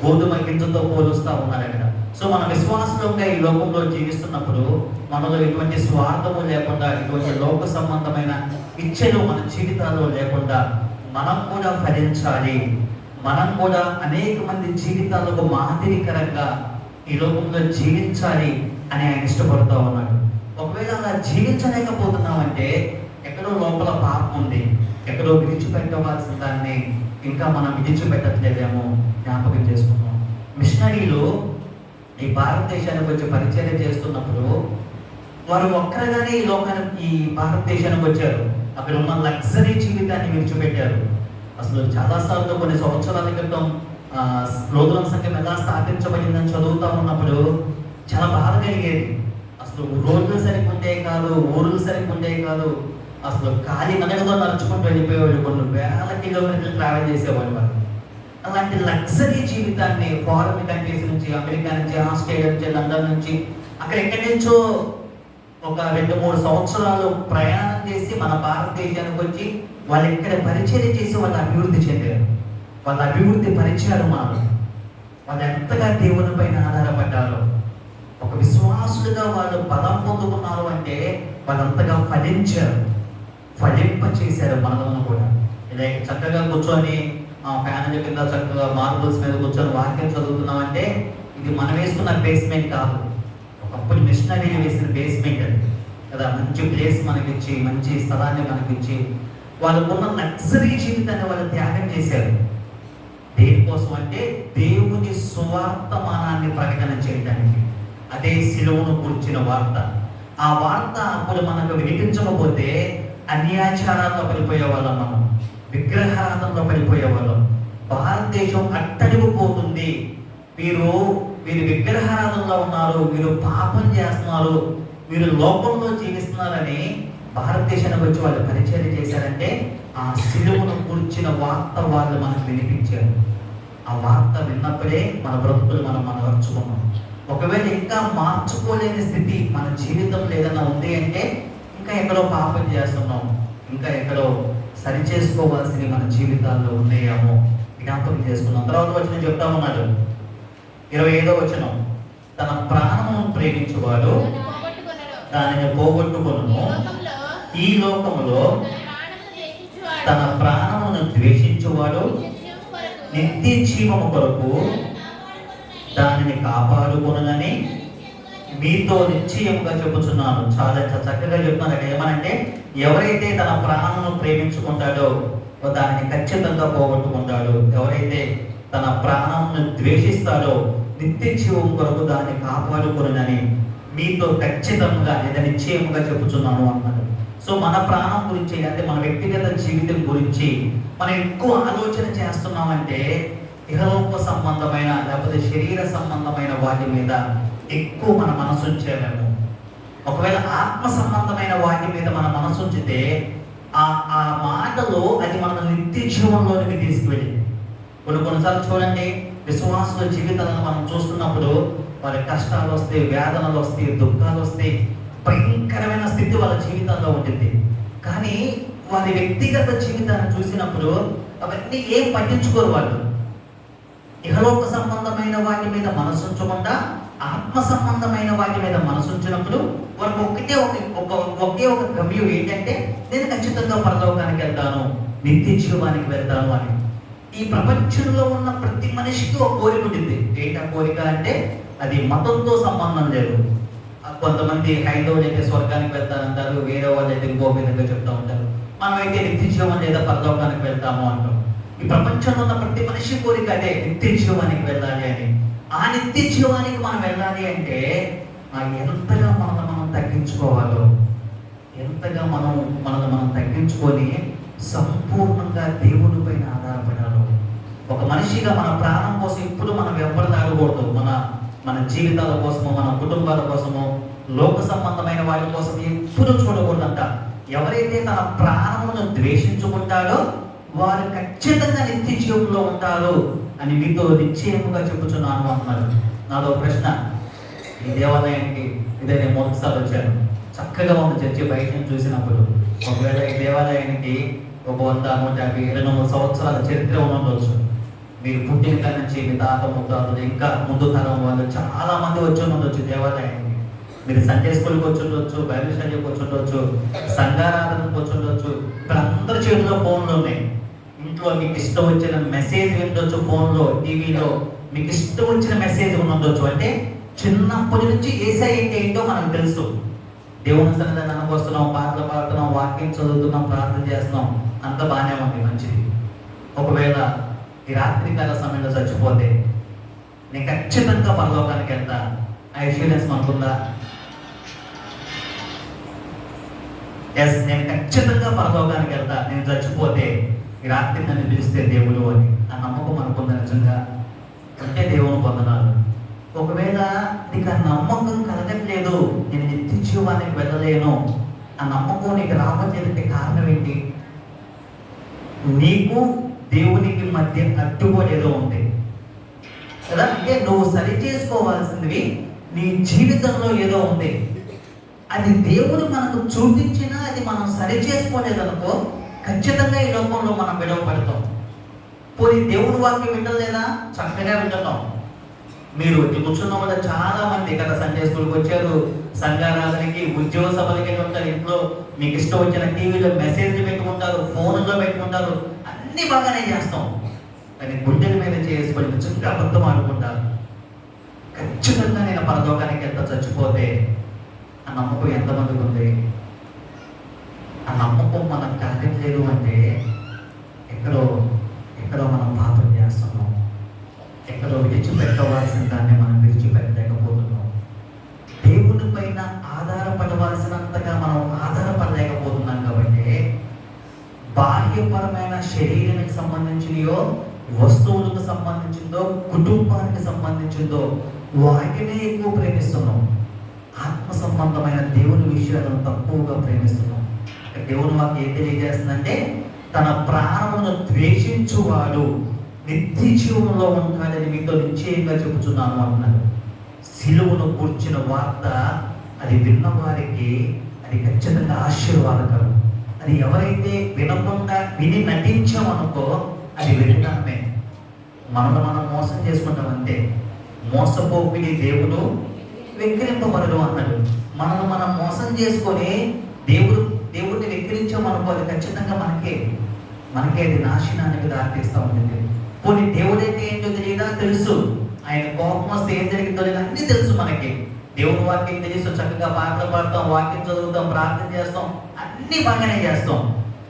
గోధుమ గింజతో పోలుస్తా ఉన్నారు అక్కడ. సో మన విశ్వాసంగా ఈ లోకంలో జీవిస్తున్నప్పుడు మనలో ఎటువంటి స్వార్థము లేకుండా, ఎటువంటి లోక సంబంధమైన ఇచ్చలు మన జీవితాల్లో లేకుండా మనం కూడా ఫలించాలి, మనం కూడా అనేక మంది జీవితాలకు మాదిరికరంగా ఈ లోకంలో జీవించాలి అని ఆయన ఇష్టపడుతూ ఉన్నాడు. ఒకవేళ అలా జీవించలేకపోతున్నామంటే ఎక్కడో లోపల పాపం ఉంది, ఎక్కడో విడిచిపెట్టవలసిన దాన్ని ఇంకా మనం విడిచిపెట్టట్లేదేమో జ్ఞాపకం చేసుకున్నాం. మిషనరీలు ఈ భారతదేశానికి వచ్చి పరిచయం చేస్తున్నప్పుడు వారు ఒక్కరుగానే ఈ లోకానికి, ఈ భారతదేశానికి వచ్చారు. అక్కడ ఉన్న లగ్జరీ జీవితాన్ని విడిచిపెట్టారు. అసలు చాలాసార్లు కొన్ని సంవత్సరాల క్రితం లోతుల సంఘం ఎలా స్థాపించబడిందని చదువుతా ఉన్నప్పుడు చాలా బాధ కలిగేది. అసలు రోడ్లు సరిగ్గా ఉండేవి కాదు, ఊర్లు సరిగ్గా ఉండేవి కాదు. అసలు ఖాళీ నగరలో నడుచుకుంటూ వెళ్ళిపోయేవాళ్ళు, కొన్ని వేల కిలోమీటర్లు ట్రావెల్ చేసేవాళ్ళు. వాళ్ళు అలాంటి లగ్జరీ జీవితాన్ని ఫారిన్ కంట్రీస్ నుంచి, అమెరికా నుంచి, ఆస్ట్రేలియా నుంచి, లండన్ నుంచి, అక్కడ ఎక్కడి నుంచో ఒక 2-3 సంవత్సరాలు ప్రయాణం చేసి మన భారతదేశానికి వచ్చి వాళ్ళు ఇక్కడ పరిచయం చేసి వాళ్ళు అభివృద్ధి చెందారు. వాళ్ళ అభివృద్ధి పరిచయాలు వాళ్ళు ఎంతగా దేవుని పైన ఆధారపడ్డారో, ఒక విశ్వాసులుగా వాళ్ళు బలం పొందుకున్నారు అంటే వాళ్ళంతగా ఫలించారు, ఫలింప చేశారు మనలను కూడా. ఇలా చక్కగా కూర్చొని ఫ్యామిలీ కింద చక్కగా మార్బుల్స్ మీద కూర్చొని వాక్యం చదువుతున్నామంటే ఇది మనం వేసుకున్న బేస్మెంట్ కాదు, ఒకప్పుడు మిషనరీలు వేసిన బేస్మెంట్ అది కదా. మంచి ప్లేస్ మనకిచ్చి, మంచి స్థలాన్ని మనకిచ్చి వాళ్ళకున్న లగ్జరీ జీవితాన్ని వాళ్ళు త్యాగం చేశారు. దేనికోసం అంటే దేవుని సువార్తమానాన్ని ప్రకటన చేయడానికి. అదే సిలువను కూర్చిన వార్త. ఆ వార్త అప్పుడు మనకు వినిపించకపోతే అన్యాచారాల్లో పడిపోయే వాళ్ళం, మనం విగ్రహారాధనలో పడిపోయే వాళ్ళం. భారతదేశం అట్టడిగిపోతుంది, మీరు వీరు విగ్రహారాధనలో ఉన్నారు, వీరు పాపం చేస్తున్నారు, వీరు లోకంలో జీవిస్తున్నారని భారతదేశానికి వచ్చి వాళ్ళు పరిచయం చేశారంటే ఆ సిలువను కూర్చిన వార్త వాళ్ళు మనకు వినిపించారు. ఆ వార్త విన్నప్పుడే మన బ్రతుకులు మనం మార్చుకున్నాం. ఒకవేళ ఇంకా మార్చుకోలేని స్థితి మన జీవితంలో ఏదైనా ఉంది అంటే ఇంకా ఎక్కడో పాపం చేస్తున్నాం, ఇంకా ఎక్కడో సరి చేసుకోవాల్సినవి మన జీవితాల్లో ఉన్నాయేమో జ్ఞాపకం చేసుకున్నాం. తర్వాత వచనం చెప్తా ఉన్నాడు, 25వ వచనం, తన ప్రాణమును ప్రేమించువాడు దానిని పోగొట్టుకొనును, ఈ లోకములో తన ప్రాణమును ద్వేషించువాడు నిత్య జీవము కొరకు దానిని కాపాడుకొనునని మీతో నిశ్చయముగా చెబుతున్నాను. చాలా చక్కగా చెప్తున్నాను. అక్కడ ఏమనంటే ఎవరైతే తన ప్రాణమును ప్రేమించుకుంటాడో దానిని ఖచ్చితంగా పోగొట్టుకుంటాడు. ఎవరైతే తన ప్రాణమును ద్వేషిస్తాడో నిత్య జీవం కొరకు దాన్ని కాపాడుకొనునని మీతో ఖచ్చితంగా లేదా నిశ్చయముగా చెబుతున్నాను అన్నాడు. సో మన ప్రాణం గురించి అంటే మన వ్యక్తిగత జీవితం గురించి మనం ఎక్కువ ఆలోచన చేస్తున్నామంటే ఇహలోక సంబంధమైన లేకపోతే శరీర సంబంధమైన వాటి మీద ఎక్కువ మన మనసు ఉంచేలేము. ఒకవేళ ఆత్మ సంబంధమైన వాటి మీద మన మనసు ఉంచితే ఆ మాటలో అది మన నిత్య జీవంలోనికి తీసుకువెళ్ళింది. కొన్నిసార్లు చూడండి, విశ్వాసుల జీవితాలను మనం చూస్తున్నప్పుడు వారి కష్టాలు వస్తాయి, వేదనలు వస్తాయి, దుఃఖాలు వస్తాయి, భయంకరమైన స్థితి వాళ్ళ జీవితాల్లో ఉంటుంది. కానీ వారి వ్యక్తిగత జీవితాన్ని చూసినప్పుడు అవన్నీ ఏం పట్టించుకోరు. వాళ్ళు ఇహలోక సంబంధమైన వాటి మీద మనసు ఉంచకుండా ఆత్మ సంబంధమైన వాటి మీద మనసు ఉంచినప్పుడు వారికి ఒకే ఒక గమ్యం ఏంటంటే నేను ఖచ్చితంగా పరలోకానికి వెళ్తాను, నిత్య జీవానికి వెళ్తాను అని. ఈ ప్రపంచంలో ఉన్న ప్రతి మనిషికి ఒక కోరిక ఉంటుంది. ఏంటి ఆ కోరిక అంటే అది మతంతో సంబంధం లేదు. కొంతమంది హైందవులు అయితే స్వర్గానికి వెళ్తారంటారు, వేరే వాళ్ళు అయితే ఇంకో విధంగా చెప్తా ఉంటారు. మనమైతే నిత్య జీవం లేదా పరలోకానికి వెళ్తాము అంటాం. ఈ ప్రపంచంలో ఉన్న ప్రతి మనిషి కోరిక అదే, నిత్య జీవానికి వెళ్ళాలి అని. ఆ నిత్య జీవానికి మనం వెళ్ళాలి అంటే ఎంతగా మనం తగ్గించుకోవాలో, ఎంతగా మనం తగ్గించుకొని సంపూర్ణంగా దేవుని పైన ఆధారపడాలో. ఒక మనిషిగా మన ప్రాణం కోసం ఇప్పుడు మనం వెంబడదాగకూడదు. మన జీవితాల కోసము, మన కుటుంబాల కోసము, లోక సంబంధమైన వాటి కోసం ఎప్పుడు చూడకూడదంట. ఎవరైతే తన ప్రాణమును ద్వేషించుకుంటాడో వారు ఖచ్చితంగా నిత్య జీవంలో ఉంటారు అని మీతో నిశ్చయముగా చెప్పుచున్నాను అంటున్నారు. నాదో ప్రశ్న, ఈ దేవాలయానికి ఇదే నేను మొదటిసారి వచ్చాను. చక్కగా ఉంది చర్చి బయట నుంచి చూసినప్పుడు. ఒకవేళ ఈ దేవాలయానికి ఒక 100, 150, 200 సంవత్సరాల చరిత్ర ఉండవచ్చు. మీరు పుట్టిన కాడి నుంచి మీ తాత ముత్తాతలు ఇంకా ముందు తరం వాళ్ళు చాలా మంది వచ్చి ఉండొచ్చు దేవాలయానికి. మీరు సండే స్కూల్కి వచ్చి ఉండొచ్చు, బైబిల్ స్టడీకి వచ్చి ఉండొచ్చు, సంఘారాధనకు వచ్చి ఉండొచ్చు. ఇప్పుడు అందరి చేతిలో ఫోన్లు ఉన్నాయి. ఇంట్లో మీకు ఇష్టం వచ్చిన మెసేజ్ వినొచ్చు, ఫోన్లో, టీవీలో మీకు ఇష్టం వచ్చిన మెసేజ్ ఉండొచ్చు. అంటే చిన్నప్పటి నుంచి యేసయ్య అంటే ఏంటో మనకు తెలుసు. దేవుని సన్నిధానానికి వస్తున్నాం, పాటలు పాడుతున్నాం, వాక్యం చదువుతున్నాం, ప్రార్థన చేస్తున్నాం, అంత బాగానే ఉంది, మంచిది. ఒకవేళ ఈ రాత్రికాల సమయంలో చచ్చిపోతే నేను ఖచ్చితంగా పరలోకానికి వెళ్తా, ఆ ఇన్సూరెన్స్ మనకుందా? ఎస్, నేను ఖచ్చితంగా పరలోకానికి వెళ్తా, నేను చచ్చిపోతే ఈ రాత్రి నన్ను పిలిస్తే దేవుడు అని ఆ నమ్మకం మనకుందా? నిజంగా అంటే దేవుని పొందనాలు. ఒకవేళ నీకు ఆ నమ్మకం కలగట్లేదు, నేను నిత్య జీవానికి వెళ్ళలేను, ఆ నమ్మకం నీకు రావట్లేదంటే కారణం ఏంటి? నీకు దేవునికి మధ్య అడ్డుగోలు ఏదో ఉంది కదా. అంటే నువ్వు సరి చేసుకోవాల్సింది నీ జీవితంలో ఏదో ఉంది. అది దేవుడు మనకు చూపించినా అది మనం సరి చేసుకోలేదనుకో ఖచ్చితంగా ఈ లోకంలో మనం విడవబడతాం. పోనీ దేవుడు వాక్యం వింటలేదా? చక్కగా వింటున్నాం. మీరు కూర్చున్న వల్ల చాలా మంది కదా సండే స్కూల్కి వచ్చారు, సంఘారాధనకి, ఉద్యోగ సభలకి ఉంటారు, ఇంట్లో మీకు ఇష్టం వచ్చిన టీవీలో మెసేజ్లు పెట్టుకుంటారు, ఫోన్లో పెట్టుకుంటారు, అన్ని బాగానే చేస్తాం. కానీ గుండెల మీద చేసుకొని నిజంగా అబద్ధం ఆడుకుంటారు. ఖచ్చితంగా నేను పరలోకానికి ఎంత చచ్చిపోతే ఆ నమ్మకం ఎంతమందికి ఉంది? ఆ నమ్మకం మనకు కలగట్లేదు అంటే ఎక్కడో మనం పాపం చేస్తున్నాం, ఎక్కడో విడిచిపెట్టవలసిన దాన్ని మనం విడిచిపెట్టలేకపోతున్నాం. దేవుని పైన ఆధారపడవలసినంతగా మనం ఆధారపడలేకపోతున్నాం. కాబట్టి బాహ్యపరమైన శరీరానికి సంబంధించినయో, వస్తువులకు సంబంధించిందో, కుటుంబానికి సంబంధించిందో వాటినే ఎక్కువ ప్రేమిస్తున్నాం. ఆత్మ సంబంధమైన దేవుని విషయాలను తక్కువగా ప్రేమిస్తున్నాం. దేవుని వాక్యం ఏం తెలియజేస్తుందంటే, తన ప్రాణమును ద్వేషించువాడు నిత్య జీవంలో ఉంటాడని మీతో నిశ్చయంగా చెబుతున్నాను అన్నాడు. సిలువను కూర్చిన వార్త అది విన్న వారికి అది ఖచ్చితంగా ఆశీర్వాదకరం. అది ఎవరైతే వినకుండా విని నటించామనుకో అది వినడమే. మనల్ని మనం మోసం చేసుకుంటామంటే మోసపోపిడి దేవుడు వెక్కిరింపబడడం అన్నాడు. మనల్ని మనం మోసం చేసుకొని దేవుడిని వెక్కిరించామనుకో అది ఖచ్చితంగా మనకే అది నాశనానికి దారితీస్తూ ఉంటుంది. పోనీ దేవుడైతే ఏంటో తెలియదా? తెలుసు. ఆయన కోపం వస్తే ఏం జరిగిందో లేదా అన్నీ తెలుసు మనకి. దేవుని వాక్యం తెలుసు, చక్కగా పాటలు పాడతాం, వాక్యం చదువుతాం, ప్రార్థన చేస్తాం, అన్నీ బాగానే చేస్తాం.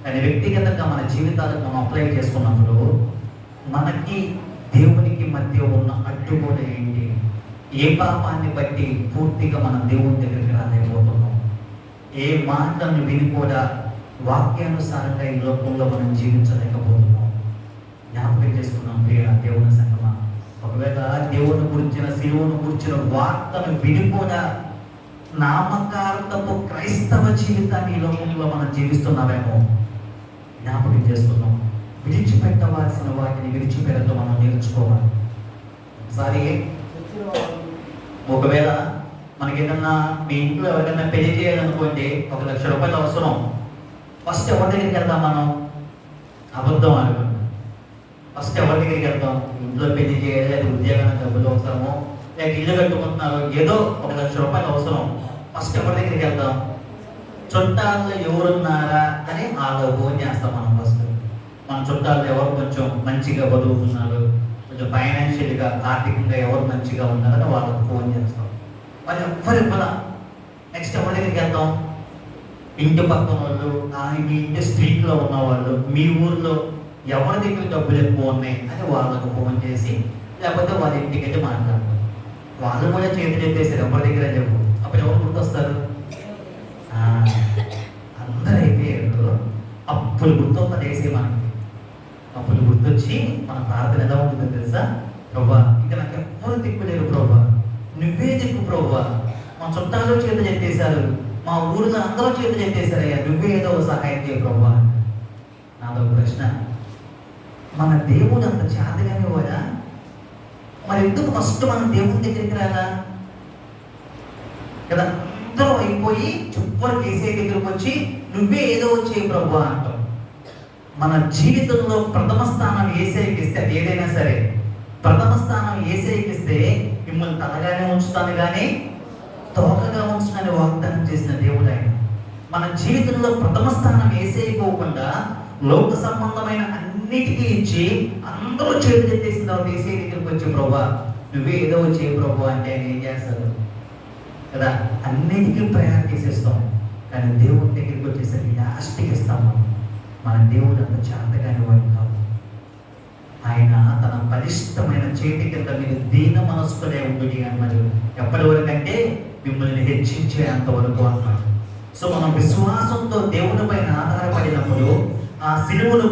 కానీ వ్యక్తిగతంగా మన జీవితాలకు మనం అప్లై చేసుకున్నప్పుడు మనకి దేవునికి మధ్య ఉన్న అడ్డుగోడ ఏంటి? ఏ పాపాన్ని బట్టి పూర్తిగా మనం దేవుని దగ్గరికి రాలేకపోతున్నాం? ఏ మాటలను విని కూడా వాక్యానుసారంగా ఈ లోకంలో మనం జీవించలేకపోతున్నాం? జ్ఞాపకం చేసుకున్నాం ప్రియ దేవుని సంగమా. ఒకవేళ దేవుని గురించిన సిలువను గురించిన వార్తను విని కూడా నామకార్థపు క్రైస్తవ జీవితాన్ని ఈ లోకంలో మనం జీవిస్తున్నామేమో జ్ఞాపకం చేసుకున్నాం. విడిచిపెట్టవలసిన వాటిని విడిచిపెట్టడం మనం నేర్చుకోవాలి. ఒకసారి ఒకవేళ మనకి ఏదన్నా మీ ఇంట్లో ఎవరికైనా పెళ్లి చేయాలనుకోండి, 1 లక్ష రూపాయలు అవసరం. ఫస్ట్ ఎవరి దగ్గరికి వెళ్తాం మనం? అబద్ధం అనుకుంటాం. ఫస్ట్ ఎవరి దగ్గరికి వెళ్తాం? ఇంట్లో పెళ్లి చేయాలి, అది ఉద్యోగానికి డబ్బులు అవసరము, లేక ఇల్లు కట్టుకుంటున్నారు, ఏదో 1 లక్ష రూపాయలు అవసరం. ఫస్ట్ ఎవరి దగ్గరికి వెళ్తాం? చుట్టాల్లో ఎవరున్నారా అని వాళ్ళకి ఫోన్ చేస్తాం మనం. ఫస్ట్ మన చుట్టాల్లో ఎవరు కొంచెం మంచిగా బతుకుతున్నారు, కొంచెం ఫైనాన్షియల్గా ఆర్థికంగా ఎవరు మంచిగా ఉన్నారని వాళ్ళకి ఫోన్ చేస్తాం. వాళ్ళు ఎవ్వరు ఇవ్వదా. నెక్స్ట్ ఎవరి దగ్గరికి వెళ్తాం? ఇంటి పక్కన వాళ్ళు, మీ ఇంటి స్ట్రీట్లో ఉన్నవాళ్ళు, మీ ఊర్లో ఎవరి దగ్గర డబ్బులు ఎక్కువ ఉన్నాయి అని వాళ్ళకు ఫోన్ చేసి, లేకపోతే వాళ్ళ ఇంటికి వెళ్ళి మాట్లాడతారు. వాళ్ళు కూడా చేతులు ఎత్తేసారు, ఎవరి దగ్గర చెప్పు. అప్పుడు ఎవరు గుర్తొస్తారు? అందరూ అయిపోయారు. అప్పులు గుర్తొస్తుంది వేసే మనకి. అప్పులు గుర్తొచ్చి మన ప్రార్థన ఎలా ఉంటుందో తెలుసా? ప్రభా, ఇంకా నాకు ఎవ్వరు దిక్కులేరు ప్రభా, నువ్వే దిక్కు ప్రభా. మా చుట్టాలు చేతులు ఎత్తేసారు, మా ఊరిలో అందరూ చేతులు ఎత్తేసారయ్యా, నువ్వే ఏదో సహాయం చేయ ప్రభా. నాదో ప్రశ్న, మన దేవుడు అంత చేతగానే పోయా? మరి ఎందుకు ఫస్ట్ మనం దేవుని దగ్గరికి రాలా కదా? అందరూ అయిపోయి చివరికి వేసే దగ్గరకు వచ్చి నువ్వే ఏదో వచ్చే ప్రభు అంటాం. మన జీవితంలో ప్రథమ స్థానం ఏసైకిస్తే, అది ఏదైనా సరే ప్రథమ స్థానం ఏసైకిస్తే మిమ్మల్ని తలగానే ఉంచుతాను కానీ తోకగా ఉంచుతానని వాగ్దానం చేసిన దేవుడు ఆయన. మన జీవితంలో ప్రథమ స్థానం ఏసైపోకుండా లోక సంబంధమైన అన్నిటికీ ఇచ్చి అందరూ చేతులు ఎత్తేసిన తర్వాత ఏసై దగ్గరికి వచ్చి ప్రభా నువ్వే ఏదో వచ్చే ప్రభు అంటే ఆయన ఏం చేస్తారు కదా? అన్నిటికీ ప్రయారిటీస్ ఇస్తాం. కానీ దేవుడి దగ్గరికి వచ్చేసరికి లాస్ట్కి ఇస్తాం మనం. మన దేవుడు అంత చేతగాని వాడు కాదు. ఆయన తన బలిష్టమైన చేతి కింద మీరు దీన మనస్కులే ఉంటుంది అన్నాడు. ఎప్పటి వరకు అంటే మిమ్మల్ని హెచ్చించే అంతవరకు అన్నాడు. సో మనం విశ్వాసంతో దేవుని పైన ఆధారపడినప్పుడు, ఆ సిలువను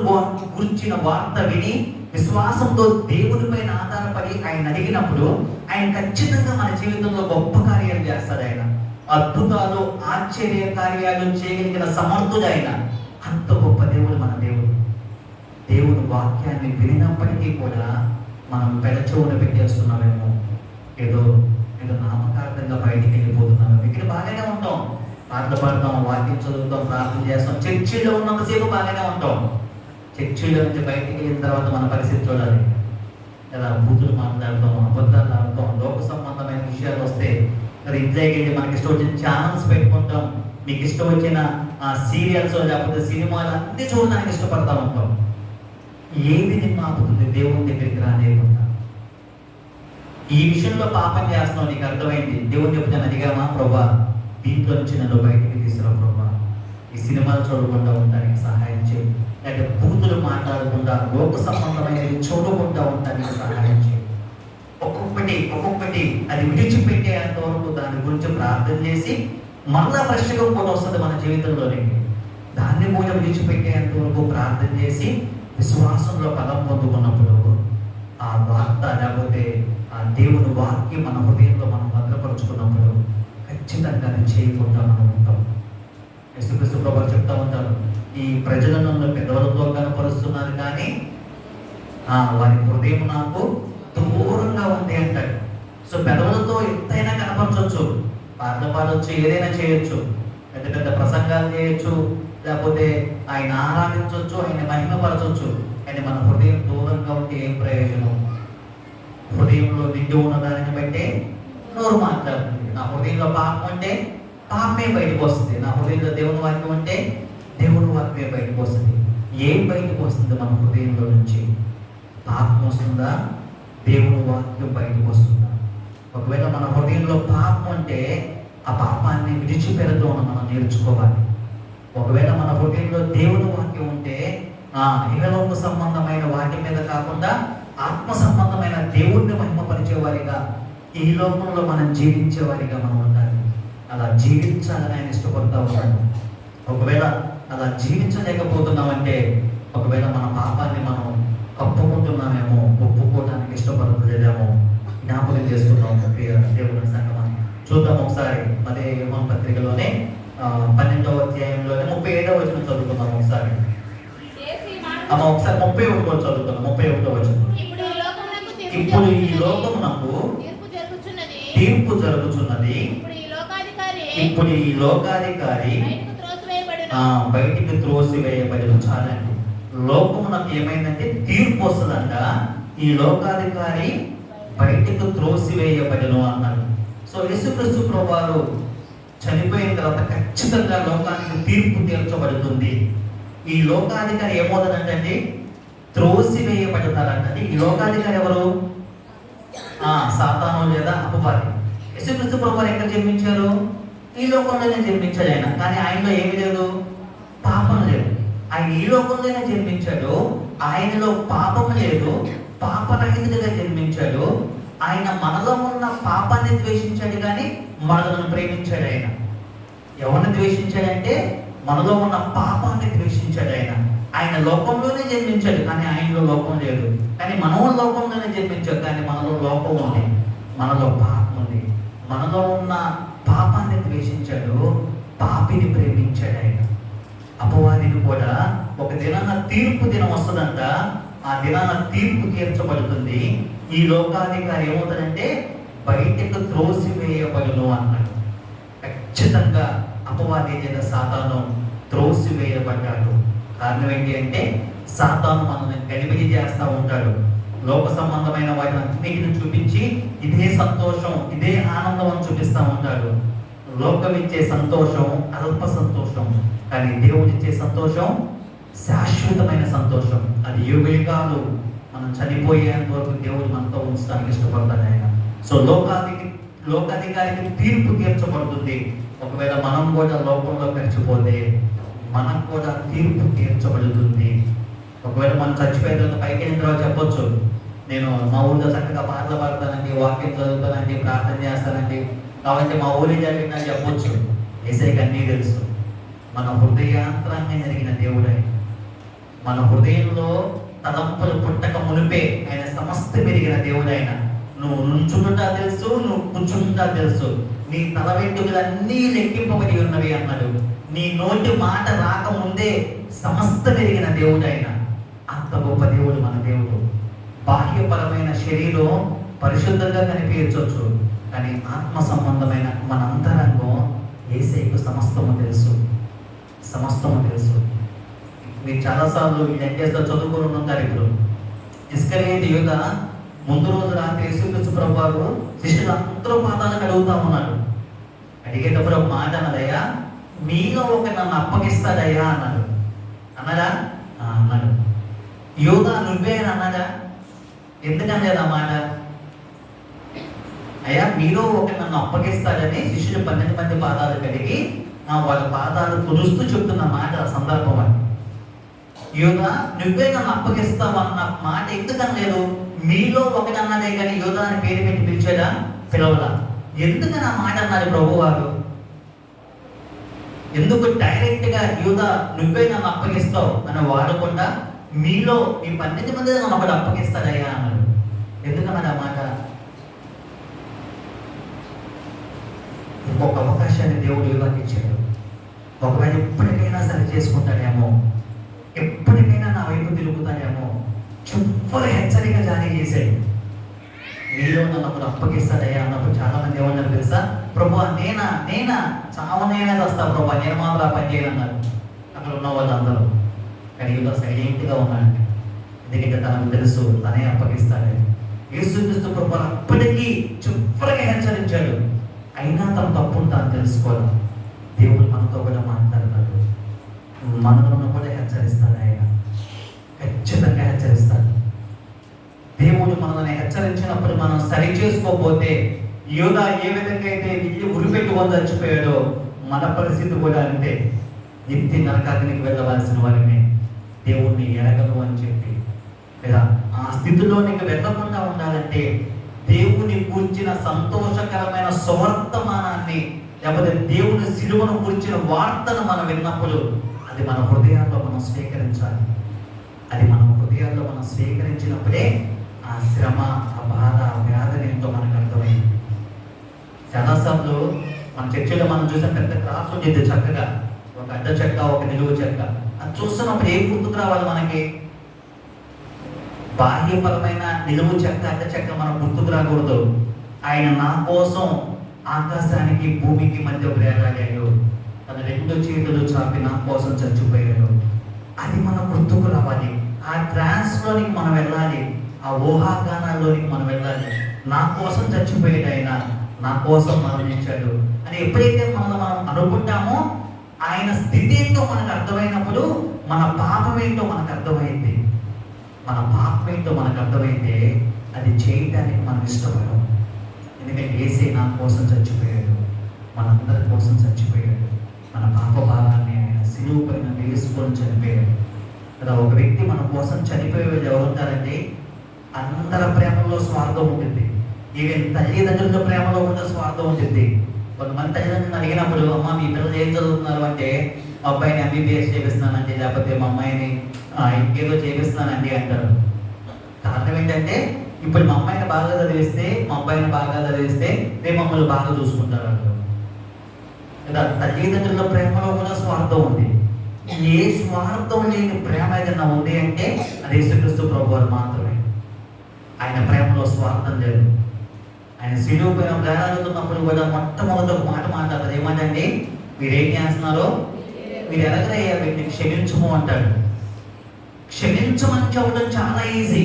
గురించిన వార్త విని విశ్వాసంతో దేవుని పైన ఆధారపడి ఆయన అడిగినప్పుడు ఆయన ఖచ్చితంగా మన జీవితంలో గొప్ప కార్యాలు చేస్తాడు. ఆయన అద్భుతాలు, ఆశ్చర్య కార్యాలు చేయగలిగిన సమర్థుడు ఆయన. అంత గొప్ప దేవుడు మన దేవుడు. దేవుని వాక్యాన్ని వినినప్పటికీ కూడా మనం పెడచెవున పెట్టేస్తున్నామేమో, ఏదో నామకార్థంగా బయటికి వెళ్ళిపోతున్నాము. ఇక్కడ బాగానే ఉంటాం, పాటలు పాడతాం, వాక్యం చదువుతాం, ప్రార్థన చేస్తాం, చర్చిలో ఉన్నంతసేపు బాగానే ఉంటాం. చర్చిలో నుంచి బయటికి వెళ్ళిన తర్వాత మన పరిస్థితి చూడాలి కదా. బూతులు మాట్లాడతాం, అబద్ధాలు ఆడతాం, లోక సంబంధమైన విషయాలు వస్తే మరి ఇంట్లోకి వెళ్ళి మనకి ఇష్టం వచ్చిన ఛానల్స్ పెట్టుకుంటాం. మీకు ఇష్టం వచ్చిన సీరియల్స్ లేకపోతే సినిమాలు అన్ని చూడడానికి ఇష్టపడతా ఉంటాం. ఏది నిన్ను ఆపుతుంది దేవుని దగ్గరికి రాలేకుండా? ఈ విషయంలో పాపం చేస్తున్నావు, నీకు అర్థమైంది, దేవుని చెప్తాను అడిగామా ప్రభా దీంట్లో నుంచి నన్ను బయటికి తీసుకురా ప్రభా, ఈ సినిమాలు చూడకుండా ఉండడానికి సహాయం చేయి, లేకపోతే బూతులు మాట్లాడకుండా లోక సంబంధమైనది చూడకుండా ఉండడానికి సహాయం చేయి. ఒక్కొక్కటి అది విడిచిపెట్టేంత వరకు దాని గురించి ప్రార్థన చేసి మళ్ళా ఫ్రెష్గా కూడా వస్తుంది మన జీవితంలోనే. దాన్ని కూడా విడిచిపెట్టేంత వరకు ప్రార్థన చేసి విశ్వాసంలో బలం పొందుకున్నప్పుడు ఆ వార్త లేకపోతే ఆ దేవుని వాక్యం మన హృదయంలో మనం భద్రపరుచుకున్నప్పుడు ఖచ్చితంగా అది చేయకుండా మనం ఉంటాం. యేసుక్రీస్తు ప్రభువు చెప్తా ఉంటారు, ఈ ప్రజలను పెదవులతో కనపరుస్తున్నారు కానీ వారి హృదయం నాకు దూరంగా ఉంది అంటాడు. సో పెదవులతో ఎంతైనా కనపరచవచ్చు, పాటలు పాడవచ్చు, ఏదైనా చేయొచ్చు, పెద్ద పెద్ద ప్రసంగాలు చేయొచ్చు, లేకపోతే ఆయన ఆరాధించవచ్చు, ఆయన మహిమపరచవచ్చు. కానీ మన హృదయం దూరంగా ఉంటే ఏం ప్రయోజనం? హృదయంలో నిండి ఉన్న దానిని బట్టే నోరు మాట్లాడుతుంది. నా హృదయంలో పాపం అంటే పాపమే బయటకు వస్తుంది, నా హృదయంలో దేవుని వాక్యం అంటే దేవుని వాక్యమే బయటకు వస్తుంది. ఏం బయటకు వస్తుంది మన హృదయంలో నుంచి? పాపం వస్తుందా, దేవుని వాక్యం బయటకు వస్తుందా? ఒకవేళ మన హృదయంలో పాపం అంటే ఆ పాపాన్ని విడిచిపెడుతూ మనం నేర్చుకోవాలి. ఒకవేళ మన హృదయంలో దేవుని వాక్యం ఉంటే ఇహలోక సంబంధమైన వాటి మీద కాకుండా ఆత్మ సంబంధమైన దేవుణ్ణి మహిమపరిచే వారిగా ఈ లోకంలో మనం జీవించే వారిగా మనం ఉండాలి. అలా జీవించాలని ఆయన ఇష్టపడుతూ ఉన్నాడు. ఒకవేళ అలా జీవించలేకపోతున్నామంటే, ఒకవేళ మన పాపాన్ని మనం కప్పుకుంటున్నామేమో, ఒప్పుకోవడానికి ఇష్టపడలేదేమో జ్ఞాపకం చేసుకున్నాము. దేవుని సంగమాన్ని చూద్దాం ఒకసారి. అదే యోహాను పత్రికలోనే 12వ అధ్యాయంలోనే 37వ వచనం చదువుకుందాం ఒకసారి. ఒకసారి 31వ చదువుకుందాం. 31వ వచనం. ఇప్పుడు ఈ లోకమునకు తీర్పు జరుగుతున్నది. ఇప్పుడు ఈ లోకాధికారి బయటికి త్రోసివేయబడిన. చాలండి, లోకమునకు ఏమైందంటే తీర్పు వస్తుందంట. ఈ లోకాధికారి బయటికి త్రోసివేయబడిన అన్నాడు. సో యేసుక్రీస్తు ప్రభువు చనిపోయిన తర్వాత ఖచ్చితంగా లోకానికి తీర్పు తీర్చబడుతుంది. ఈ లోకాధికారి ఏమవుతుందంటే త్రోసివేయబడతారంటే, ఈ లోకాధికారి ఎవరు? సాతాను లేదా అపవాది. యేసుక్రీస్తు ప్రభువు ఎక్కడ జన్మించారు? ఈ లోకంలోనే జన్మించాడు ఆయన. కానీ ఆయనలో ఏమి లేదు, పాపం లేదు. ఆయన ఈ లోకంలోనే జన్మించాడు, ఆయనలో పాపం లేదు, పాపరహితుడిగా జన్మించాడు. ఆయన మనలో ఉన్న పాపాన్ని ద్వేషించాడు కానీ మనలను ప్రేమించాడు. ఆయన ఎవరిని ద్వేషించాడంటే మనలో ఉన్న పాపాన్ని ద్వేషించాడు. ఆయన లోకంలోనే జన్మించాడు కానీ ఆయనలో లోపం లేదు. కానీ మనం లోకంలోనే జన్మించాడు కానీ మనలో లోపం ఉంది, మనలో పాపం ఉంది. మనలో ఉన్న పాపాన్ని ద్వేషించాడు, పాపిని ప్రేమించాడు. ఆయన అపవాదిని కూడా ఒక దినాన తీర్పు దినం వస్తుందంట. ఆ దినాన తీర్పు తీర్చబడుతుంది. ఈ లోకాధికారి ఏమవుతాడంటే బయటకు త్రోసివేయబడును అన్నాడు. ఖచ్చితంగా అపవాది లేదా సాతాను త్రోసివేయబడ్డాడు. కారణం ఏంటి అంటే సాతాను మనల్ని గలిబిలి చేస్తూ ఉంటాడు. లోక సంబంధమైన వాటిని అన్నిటిని చూపించి ఇదే సంతోషం, ఇదే ఆనందం అని చూపిస్తూ ఉంటాడు. లోకం ఇచ్చే సంతోషం అల్ప సంతోషం, కానీ దేవుడు ఇచ్చే సంతోషం శాశ్వతమైన సంతోషం. అది యుగాలు మనం చనిపోయేంత వరకు దేవుడు మనతో ఉంచడానికి ఇష్టపడతాడు ఆయన. సో లోకాధికారికి తీర్పు తీర్చబడుతుంది. ఒకవేళ మనం కూడా లోకంలో గడిచిపోతే మనకు కూడా తీర్పు తీర్చబడుతుంది. ఒకవేళ మనం చచ్చిపోయిన తర్వాత పైకి వెళ్ళిన తర్వాత చెప్పొచ్చు, నేను మా ఊళ్ళో చక్కగా పాటలు పాడతానండి, వాక్యం చదువుతానండి, ప్రార్థన చేస్తానండి, కాబట్టి మా ఊరి జరిగిన చెప్పొచ్చు. యేసయ్యకి అన్నీ తెలుసు. మన హృదయాంతరంగా జరిగిన దేవుడు మన హృదయంలో తలంపులు పుట్టక మునిపే ఆయన సమస్త పెరిగిన దేవుడు. ఆయన నువ్వు నుంచుంటా తెలుసు, నువ్వు కూర్చుంటా తెలుసు, నీ తల వెంట్రుకలు అన్నీ లెక్కింపబడి ఉన్నవి అన్నాడు. నీ నోటి మాట రాకముందే సమస్త పెరిగిన దేవుడు ఆయన. అంత గొప్ప దేవుడు మన దేవుడు. బాహ్యపరమైన శరీరం పరిశుద్ధంగా కనిపించవచ్చు, కానీ ఆత్మ సంబంధమైన మన అంతరంగం యేసయ్యకు సమస్తము తెలుసు, సమస్తము తెలుసు. మీరు చాలాసార్లు ఈ లెక్కేస్లో చదువుకుని ఉంటారు. ఇప్పుడు ఇస్కరియోతు యూదా ముందు రోజు రాత్రి యేసుక్రీస్తు ప్రభువు శిష్యులు అందరూ పాదాలు కడుగుతా ఉన్నాడు. అడిగేటప్పుడు ఒక మాట అన్నదయ్యా, మీలో ఒక నన్ను అప్పగిస్తాడయ్యా అన్నాడు. అన్నాడా? అన్నాడు. యూదా నువ్వే అని అన్నాడా? ఎందుకనేది ఆ మాట? అయ్యా మీలో ఒక నన్ను అప్పగిస్తాడని శిష్యులు 12 మంది పాదాలు కడిగి వాళ్ళ పాదాలు తుడుస్తూ చెప్తున్న మాట ఆ సందర్భం అని. యూదా నువ్వే నన్ను అప్పగిస్తావు అన్న మాట ఎందుకని లేదు? మీలో ఒకటి అన్నదే కానీ యూదా అని పేరు పెట్టి పిలిచాడా? పిలవలా. ఎందుకని ఆ మాట అన్నాడు ప్రభు వారు? ఎందుకు డైరెక్ట్ గా యూదా నువ్వే నన్ను అప్పగిస్తావు అని వాడకుండా మీలో ఈ 12 మంది నన్ను ఒకటి అప్పగిస్తాడయ్యా అన్నాడు. ఎందుకన్నాడు ఆ మాట? ఇంకొక అవకాశాన్ని దేవుడు యువతకి ఇచ్చాడు. ఒకవేళ ఎప్పటికైనా సరి చేసుకుంటాడేమో, ఎప్పటికైనా నా వైపు తిరుగుతాడేమో, చుప్పలు హెచ్చరిక జారీ చేశాడు. నీలో నన్నప్పుడు అప్పగిస్తాడయ్యా అన్నప్పుడు చాలా మంది ఏమన్నారు తెలుసా? ప్రభు నేనా చావనైనా వస్తా ప్రభు, నేను మాత్రం పని చేయనన్నారు అక్కడ ఉన్న వాళ్ళందరూ. కానీ యువత సైలెంట్గా ఉన్నాడు. ఎందుకంటే తనకు తెలుసు తనే అప్పగిస్తాడని. యేసుక్రీస్తు ప్రభు అప్పటికీ చుప్పలకి హెచ్చరించాడు. అయినా తన తప్పును తాను తెలుసుకోవాలి. దేవుడు మనతో కూడా మాట్లాడతాడు, మనలను కూడా హెచ్చరిస్తాడు. ఆయన ఖచ్చితంగా హెచ్చరిస్తాడు. దేవుడు మనల్ని హెచ్చరించినప్పుడు మనం సరి చేసుకోకపోతే, యోధా ఏ విధంగా అయితే ఇల్లు ఉరిపెట్టి చచ్చిపోయాడో మన పరిస్థితి కూడా అంతే. నిత్య నరకాగ్నికి వెళ్ళవలసిన వారిని దేవుణ్ణి ఎరగను అని చెప్పి, లేదా ఆ స్థితిలో నీకు వెళ్ళకుండా ఉండాలంటే దేవుని కూర్చిన సంతోషకరమైన సువర్తమానాన్ని, లేకపోతే దేవుని సిలువను కూర్చిన వార్తను మనం విన్నప్పుడు అది మన హృదయాల్లో మనం స్వీకరించాలి. అది మన హృదయాల్లో మనం స్వీకరించినప్పుడే ఆ శ్రమ, ఆ బాధ, ఆ వ్యాధి ఏంటో మనకు అర్థమైంది. చాలాసార్లు మన చర్చిలో మనం చూసిన పెద్ద క్రాస్ ఉండేది, చక్కగా ఒక అడ్డ చెక్క, ఒక నిలువు చెక్క. అది చూస్తున్నప్పుడు ఏం గుర్తుకు రావాలి మనకి? బాహ్యపరమైన నిలువు చెక్క, అడ్డ చెక్క మనం గుర్తుకు రాకూడదు. ఆయన నా కోసం ఆకాశానికి భూమికి మధ్య వేలాడాడు, తన 2 చేతులు చాపి నా కోసం చచ్చిపోయాడు. అది మనం గుర్తుకు రావాలి. ఆ ట్రాన్స్లోనికి మనం వెళ్ళాలి, ఆ ఊహాగానాల్లోనికి మనం వెళ్ళాలి. నా కోసం చచ్చిపోయాడు ఆయన, నా కోసం మరణించాడు అని ఎప్పుడైతే మనం అనుకుంటామో, ఆయన స్థితి ఏంటో మనకు అర్థమైనప్పుడు మన పాపం ఏంటో మనకు అర్థమైంది. మన పాపం ఏంటో మనకు అర్థమైతే అది చేయడానికి మనం ఇష్టపడం. ఎందుకంటే యేసే నా కోసం చచ్చిపోయాడు, మనందరి కోసం చచ్చిపోయాడు. మన పాప భావాన్ని ఆయన సిలువ పైన వేసుకొని చనిపోయాడు కదా. ఒక వ్యక్తి మన కోసం చనిపోయే వాళ్ళు ఎవరు ఉంటారంటే, అందరి ప్రేమలో స్వార్థం ఉంటుంది. ఈవెన్ తల్లిదండ్రుల ప్రేమలో కూడా స్వార్థం ఉంటుంది. కొంతమంది తల్లిదండ్రులను అడిగినప్పుడు, అమ్మ మీ పిల్లలు ఏం చదువుతున్నారు అంటే, మా అబ్బాయిని MBBS చేపిస్తున్నానండి, లేకపోతే మా అమ్మాయిని ఇంకేదో చేపిస్తున్నానండి అంటారు. కారణం ఏంటంటే, ఇప్పుడు మా అమ్మాయిని బాగా చదివిస్తే, మా అబ్బాయిని బాగా చదివిస్తే రేపు మమ్మల్ని బాగా చూసుకుంటారు అంటారు కదా. తల్లిదండ్రుల ప్రేమలో కూడా స్వార్థం ఉంది. ఏ స్వార్థం లేని ప్రేమ ఏదైనా ఉంది అంటే అది యేసుక్రీస్తు ప్రభువారు మాత్రమే. ఆయన ప్రేమలో స్వార్థం లేదు. ఆయన సిలువ పైన వేలాడుతున్నప్పుడు కూడా మొట్టమొదటి ఒక మాట మాట్లాడతారు. ఏమంటే, మీరేం చేస్తున్నారో మీరు ఎలాగయ్యా వీటిని క్షమించము అంటాడు. క్షమించమని చెప్పడం చాలా ఈజీ.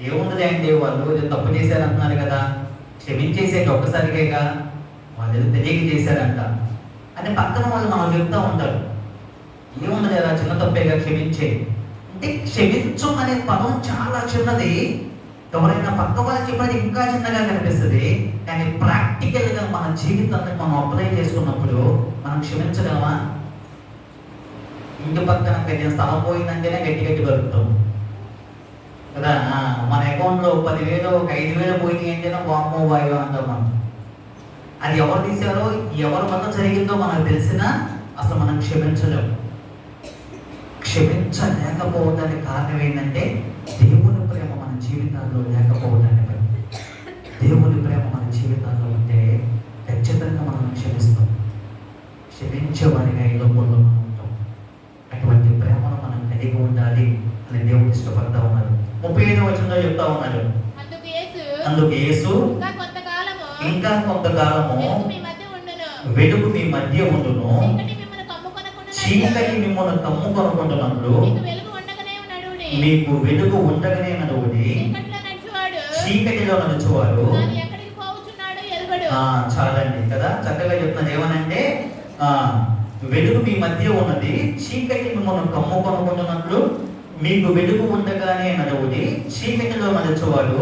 ఏముండదు అంటే, వాళ్ళు ఏదో తప్పు చేశారంటున్నారు కదా, క్షమించేసేటి ఒక్కసారిగా, వాళ్ళు ఏదో తెలియక చేశారంట అని పక్కన వాళ్ళు మనం చెప్తూ ఉంటారు. ఏముండదు కదా, చిన్న తప్పేగా, క్షమించే అంటే. క్షమించం అనే పదం చాలా చిన్నది. ఎవరైనా పక్క వాళ్ళు చెప్పినది ఇంకా చిన్నగా కనిపిస్తుంది. కానీ ప్రాక్టికల్గా మన జీవితాన్ని మనం అప్లై చేసుకున్నప్పుడు మనం క్షమించగలమా? ఇంటి పక్కన నేను స్థలం పోయిందంటేనే గట్టి దొరుకుతాం కదా. మన అకౌంట్లో 10,000 ఒక 5,000 పోయినాయి అంటేనే వామ్మో వాయో అంటాం మనం. అది ఎవరు తీశారో, ఎవరి వల్ల జరిగిందో మనకు తెలిసినా అసలు మనం క్షమించలేము. క్షమించలేకపోవడానికి కారణం ఏంటంటే, దేవుని ప్రేమ మన జీవితాల్లో లేకపోవడానికి. దేవుని ప్రేమ మన జీవితాల్లో ఉంటే ఖచ్చితంగా మనం క్షమిస్తాం. క్షమించేవారిగా ఈ లోపల మనం ఉంటాం. అటువంటి ప్రేమను మనం కలిగి ఉండాలి అని దేవుడు ఇష్టపడతా ఉన్నారు. 35వ వచనంలో చెప్తా ఉన్నాడు, అందుకు యేసు ఇంకా కొంతకాలము వెలుగు మీ మధ్య ఉండును, చీకటి మిమ్మల్ని కమ్ముకొనుకుంటున్నట్లు మీకు వెలుగు ఉండగానే నడువుడి, చీకటిలో నడుచువాడు. చాలండి కదా, చక్కగా చెప్తున్నది. ఏమనంటే, వెలుగు మీ మధ్య ఉన్నది, చీకటి మిమ్మల్ని కమ్ముకొనుకుంటున్నట్లు మీకు వెలుగు ఉండగానే నడువుడి, చీకటిలో నడుచువాడు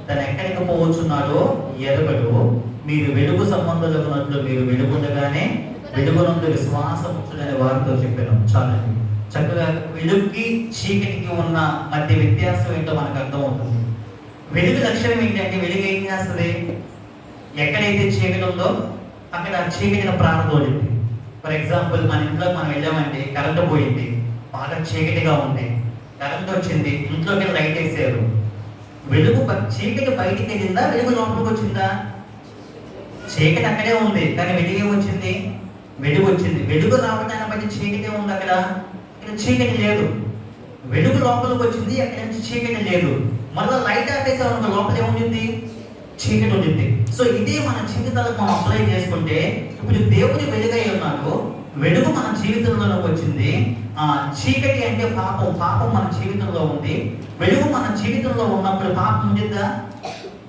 తను ఎక్కడికి పోవచ్చున్నాడో ఎరగడు. మీరు వెలుగు సంబంధులకున్నట్లు మీరు వెలుగుండగానే వెలుగునందు విశ్వాసం ఉంచుడని వారితో చెప్పాను. చాలండి. చక్కగా వెలుగుకి చీకటికి ఉన్న మధ్య వ్యత్యాసం ఏంటో మనకు అర్థం అవుతుంది. వెలుగు లక్షణం ఏంటంటే, వెలుగు ఏం చేస్తుంది? ఎక్కడైతే చీకటి ఉందో అక్కడ చీకటిని ప్రారంభోడింది. ఫర్ ఎగ్జాంపుల్, మన ఇంట్లో మనం వెళ్ళామంటే కరెంటు పోయింది, బాగా చీకటిగా ఉంది, కరెంట్ వచ్చింది, ఇంట్లోకి లైట్ వేసారు, చీకటి బయటికి వెళ్ళిందా, వెలుగు లోపలికి వచ్చిందా? చీకటి అక్కడే ఉంది, కానీ వెలుగు ఏమొచ్చింది? వెలుగు వచ్చింది. వెలుగు రావటాన్ని బట్టి చీకటి ఉంది, అక్కడ చీకటి లేదు. వెలుగు లోపలికి వచ్చింది, అక్కడ నుంచి చీకటి లేదు. మళ్ళీ లైట్ ఆపేసామనుకో, లోపల ఏముంటుంది? చీకటి ఉంటుంది. సో ఇదే మన జీవితాలకు మనం అప్లై చేసుకుంటే, ఇప్పుడు దేవుని వెలుగై ఉన్నాడు, వెలుగు మన జీవితంలోకి వచ్చింది. చీకటి అంటే పాపం, పాపం మన జీవితంలో ఉంది. వెలుగు మన జీవితంలో ఉన్నప్పుడు పాపం ఉంటుందా?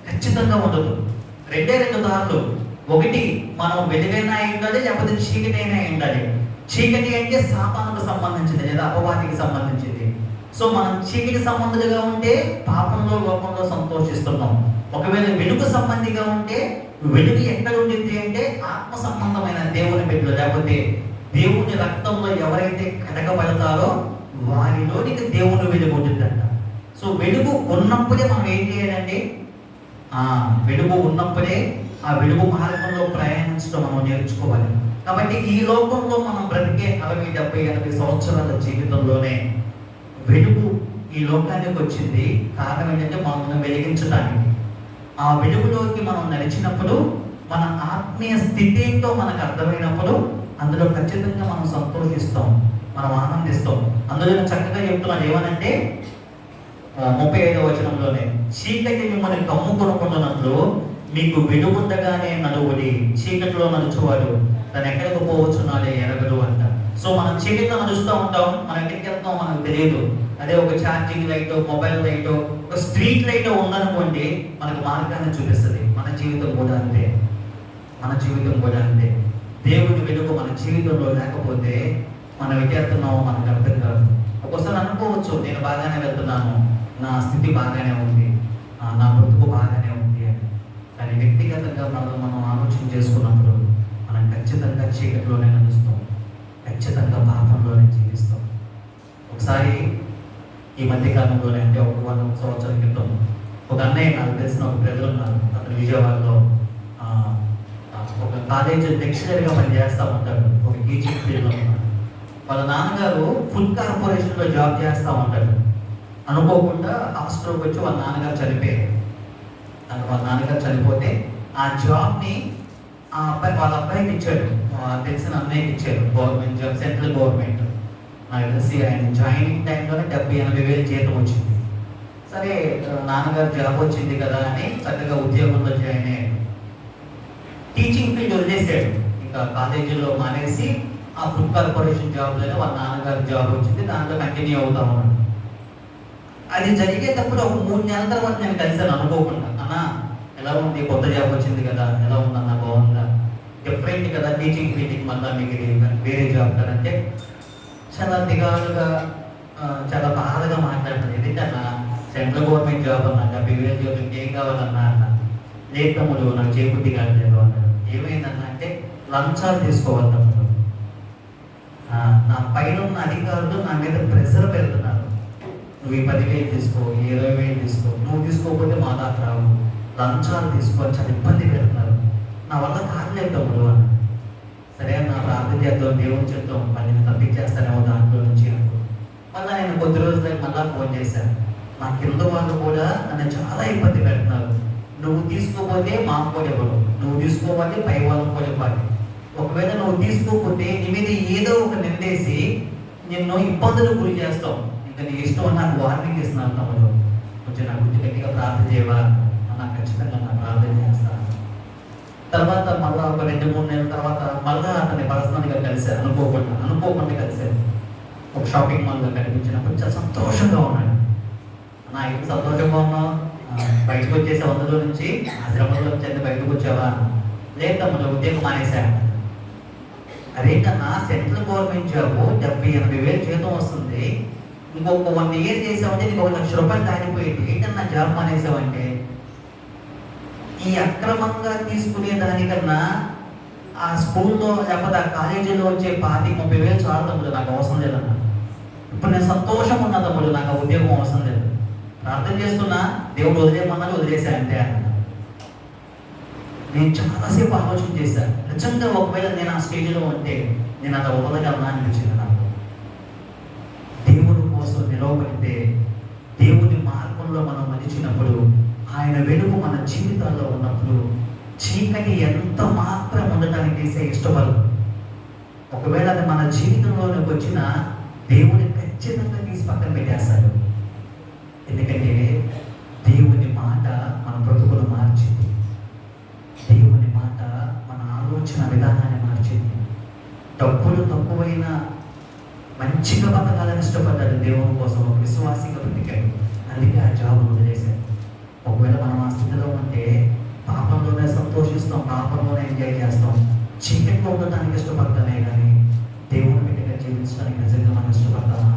ఖచ్చితంగా ఉండదు. రెండు దారులు. ఒకటి, మనం వెలుగైనా ఉండాలి, లేకపోతే చీకటి అయినా ఉండాలి. చీకటి అంటే శాపానికి సంబంధించింది లేదా అపవాదికి సంబంధించింది. సో మనం చీకటి సంబంధులుగా ఉంటే పాపంలో, లోకంలో సంతోషిస్తున్నాం. ఒకవేళ వెలుగు సంబంధిగా ఉంటే, వెలుగు ఎక్కడ ఉండింది అంటే ఆత్మ సంబంధమైన దేవుని బిడ్డలు, లేకపోతే దేవుని రక్తంలో ఎవరైతే కడగబడతారో వారిలోనికి దేవుని వెలుగు ఉంటుందంట. సో వెలుగు ఉన్నప్పుడే మనం ఏం చేయాలండి? వెలుగు ఉన్నప్పుడే ఆ వెలుగు మార్గంలో ప్రయాణించడం మనం నేర్చుకోవాలి. కాబట్టి ఈ లోకంలో మనం బ్రతికే 60, 70, 80 సంవత్సరాల జీవితంలోనే వెలుగు ఈ లోకానికి వచ్చింది. కారణం ఏంటంటే మనల్ని వెలిగించడానికి. ఆ వెలుగులోకి మనం నడిచినప్పుడు, మన ఆత్మీయ స్థితి ఏంటో మనకు అర్థమైనప్పుడు, అందులో ఖచ్చితంగా మనం సంతోషిస్తాం, మనం ఆనందిస్తాం. అందులో చక్కగా చెప్తున్నాడు ఏమనంటే 35వ వచనంలోనే, చీకటి మిమ్మల్ని కమ్ముకొనుకుంటున్నట్లు మీకు వెలుగుండగానే నడువుడి, చీకటిలో నడుచువాడు తను ఎక్కడికి పోవచ్చున్నాడే ఎరగడు అంట. సో మనం చీకటిలో నడుస్తూ ఉంటాం, మనం ఎక్కడికి వెళ్తాం మనకు తెలియదు. అదే ఒక ఛార్జింగ్ లైట్, మొబైల్ లైట్, ఒక స్ట్రీట్ లైట్ ఉందనుకోండి, మనకు మార్గాన్ని చూపిస్తుంది. మన జీవితం కూడా అంతే, మన జీవితం కూడా అంతే. దేవుని వెలుగు మన జీవితంలో లేకపోతే మనం ఎట్టేస్తున్నామో మనకు అర్థం కాదు. ఒక్కోసారి అనుకోవచ్చు, నేను బాగానే వెళ్తున్నాను, నా స్థితి బాగానే ఉంది, నా బ్రతుకు బాగానే ఉంది అని. కానీ వ్యక్తిగతంగా మనం ఆలోచన చేసుకున్నప్పుడు మనం ఖచ్చితంగా చీకటిలోనే నడుస్తాం, ఖచ్చితంగా పాపంలోనే జీవిస్తాం. ఒకసారి ఈ మధ్య కాలంలోనే, అంటే ఒక 1 సంవత్సరం క్రితం, ఒక అన్నయ్య, నాకు తెలిసిన ఒక బ్రదర్ ఉన్నారు. అతను విజయవాడలో ఒక కాలేజ్ లెక్చరర్గా పనిచేస్తూ ఉంటాడు, ఒక టీచింగ్ ఫీల్డ్లో ఉన్నాడు. వాళ్ళ నాన్నగారు ఫుడ్ కార్పొరేషన్లో జాబ్ చేస్తూ ఉంటాడు. అనుకోకుండా హాస్పిటల్కి వచ్చి వాళ్ళ నాన్నగారు చనిపోయారు. వాళ్ళ నాన్నగారు చనిపోతే ఆ జాబ్ని వాళ్ళ అబ్బాయికి ఇచ్చాడు, తెలిసిన అన్నయ్యకి ఇచ్చాడు. Government job, central government. నాకు తెలిసి ఆయన జాయినింగ్ టైంలోనే 70-80 వేలు జీతం వచ్చింది. సరే, నాన్నగారు జాబ్ వచ్చింది కదా అని చక్కగా ఉద్యోగంలో జాయిన్ అయ్యాడు. టీచింగ్ ఫీల్డ్ వదిలేసాడు, ఇంకా కాలేజీలో మానేసి ఆ ఫుడ్ కార్పొరేషన్ జాబ్లోనే వాళ్ళ నాన్నగారు జాబ్ వచ్చింది, దాంట్లో కంటిన్యూ అవుతా ఉన్నాడు. అది జరిగేటప్పుడు ఒక 3 నెలల తర్వాత నేను కలిసాను అనుకోకుండా. అన్న ఎలా ఉంది, కొత్త జాబ్ వచ్చింది కదా, ఎలా ఉందన్న, బాగుందా, డిఫరెంట్ కదా టీచింగ్ ఫీల్డ్కి, మళ్ళీ మీకు ఇది వేరే జాబ్ కదా అంటే చాలా దిగాలుగా, చాలా బాధగా మాట్లాడుతుంది. ఏంటన్నా, సెంట్రల్ గవర్నమెంట్ జాబ్ అన్నా, 70 వేలు జాబ్, ఇంకేం కావాలన్నా అన్న. లేదు తమ్ముడు, నాకు చేయబుద్ధి కాలేదు అన్నాడు. ఏమైందన్నా అంటే, లంచాలు తీసుకోవాలి తమ్ముడు, నా పైన ఉన్న అధికారులు నా మీద ప్రెషర్ పెడుతున్నారు. నువ్వు ఈ 10,000 తీసుకో, ఈ 20,000 తీసుకో, నువ్వు తీసుకోకపోతే మా దాకా రావు, లంచాలు తీసుకొని చాలా ఇబ్బంది పెడుతున్నారు, నా వల్ల కాలేదు తమ్ముడు అన్న. సరే అన్న, ప్రార్థన చేద్దాం, దేవుని చెప్తాం, మళ్ళీ తప్పించేస్తానేమో దాంట్లో నుంచి అనుకో. మళ్ళీ నేను కొద్ది రోజులకి మళ్ళీ ఫోన్ చేశాను. నా కింద వాళ్ళు కూడా నన్ను చాలా ఇబ్బంది పెడుతున్నారు, నువ్వు తీసుకోకపోతే మా కూడా ఇవ్వరు, నువ్వు తీసుకోవాలి పై వాళ్ళకి కూడా ఇవ్వాలి, ఒకవేళ నువ్వు తీసుకోకపోతే నీ మీద ఏదో ఒక నిందేసి నిన్ను ఇబ్బందులు గురి చేస్తాం, ఇంకా నీ ఇష్టం నాకు వార్నింగ్ ఇస్తున్నాను తమ్ముడు, కొంచెం నాకు కొంచెం గట్టిగా ప్రార్థన చేయవా, నాకు ఖచ్చితంగా నా ప్రార్థన చేస్తాను. తర్వాత మళ్ళీ ఒక 2-3 నెలల తర్వాత మళ్ళీ అతన్ని పర్సనల్గా కలిశారు, అనుకోకుండా కలిశారు. ఒక షాపింగ్ మాల్లో కనిపించినప్పుడు చాలా సంతోషంగా ఉన్నాడు. నా ఇంత సంతోషంగా ఉన్నావు, బయటకు వచ్చేసి 100లో నుంచి ఆశ్రమంలో నుంచి బయటకు వచ్చావా? లేదు తమ్ముడు, ఉద్యోగం మానేశాను. అదేంటన్నా, సెంట్రల్ గవర్నమెంట్ జాబ్ 70-80 వేలు జీతం వస్తుంది, ఇంకొక 1 ఇయర్ చేసామంటే నీకు 1 లక్ష రూపాయలు దాటిపోయింది, ఏంటన్నా జాబ్ మానేసావంటే, ఈ అక్రమంగా తీసుకునే దానికన్నా ఆ స్కూల్లో లేకపోతే ఆ కాలేజీలో వచ్చే 25-30 వేలు చాలు తమ్ముడు, నాకు అవసరం లేదన్నా. ఇప్పుడు నేను సంతోషంగా ఉన్నా తమ్ముడు, నాకు ఆ ఉద్యోగం అవసరం లేదు, ప్రార్థన చేస్తున్నా, దేవుడు వదిలేమన్నాడు, వదిలేసా అంతే అన్న. నేను చాలాసేపు ఆలోచన చేశాను, నిజంగా ఒకవేళ నేను ఆ స్టేజ్లో ఉంటే నేను అలా వదలగలనా అనిపించింది నాకు. దేవుడి కోసం నిలవబడితే, దేవుడి మార్గం మార్గంలో మనం నడిచినప్పుడు, ఆయన వెలుగు మన జీవితాల్లో ఉన్నప్పుడు చీకటి ఎంత మాత్రం ఉండటానికి ఇష్టపడదు. ఒకవేళ అది మన జీవితంలోకి వచ్చిన దేవుని ఖచ్చితంగా తీసి పక్కన పెట్టేస్తాడు. ఎందుకంటే దేవుని మాట మన బ్రతుకును మార్చింది. దేవుని మాట మన ఆలోచన విధానాన్ని మార్చింది. డబ్బులు తక్కువైనా మంచిగా బతకాలని ఇష్టపడ్డాడు. దేవుని కోసం ఒక విశ్వాసిగా బ్రతికాడు. అందుకే ఆ జాబ్ వదిలేశాడు. ఒకవేళ మనం ఆ స్థితిలో ఉంటే పాపంలోనే సంతోషిస్తాం, పాపంలోనే ఎంజాయ్ చేస్తాం, చీకట్లో ఉండటానికి ఇష్టపడతామే కానీ దేవుని బిడ్డగా జీవించడానికి నిజంగా మనం ఇష్టపడతామా?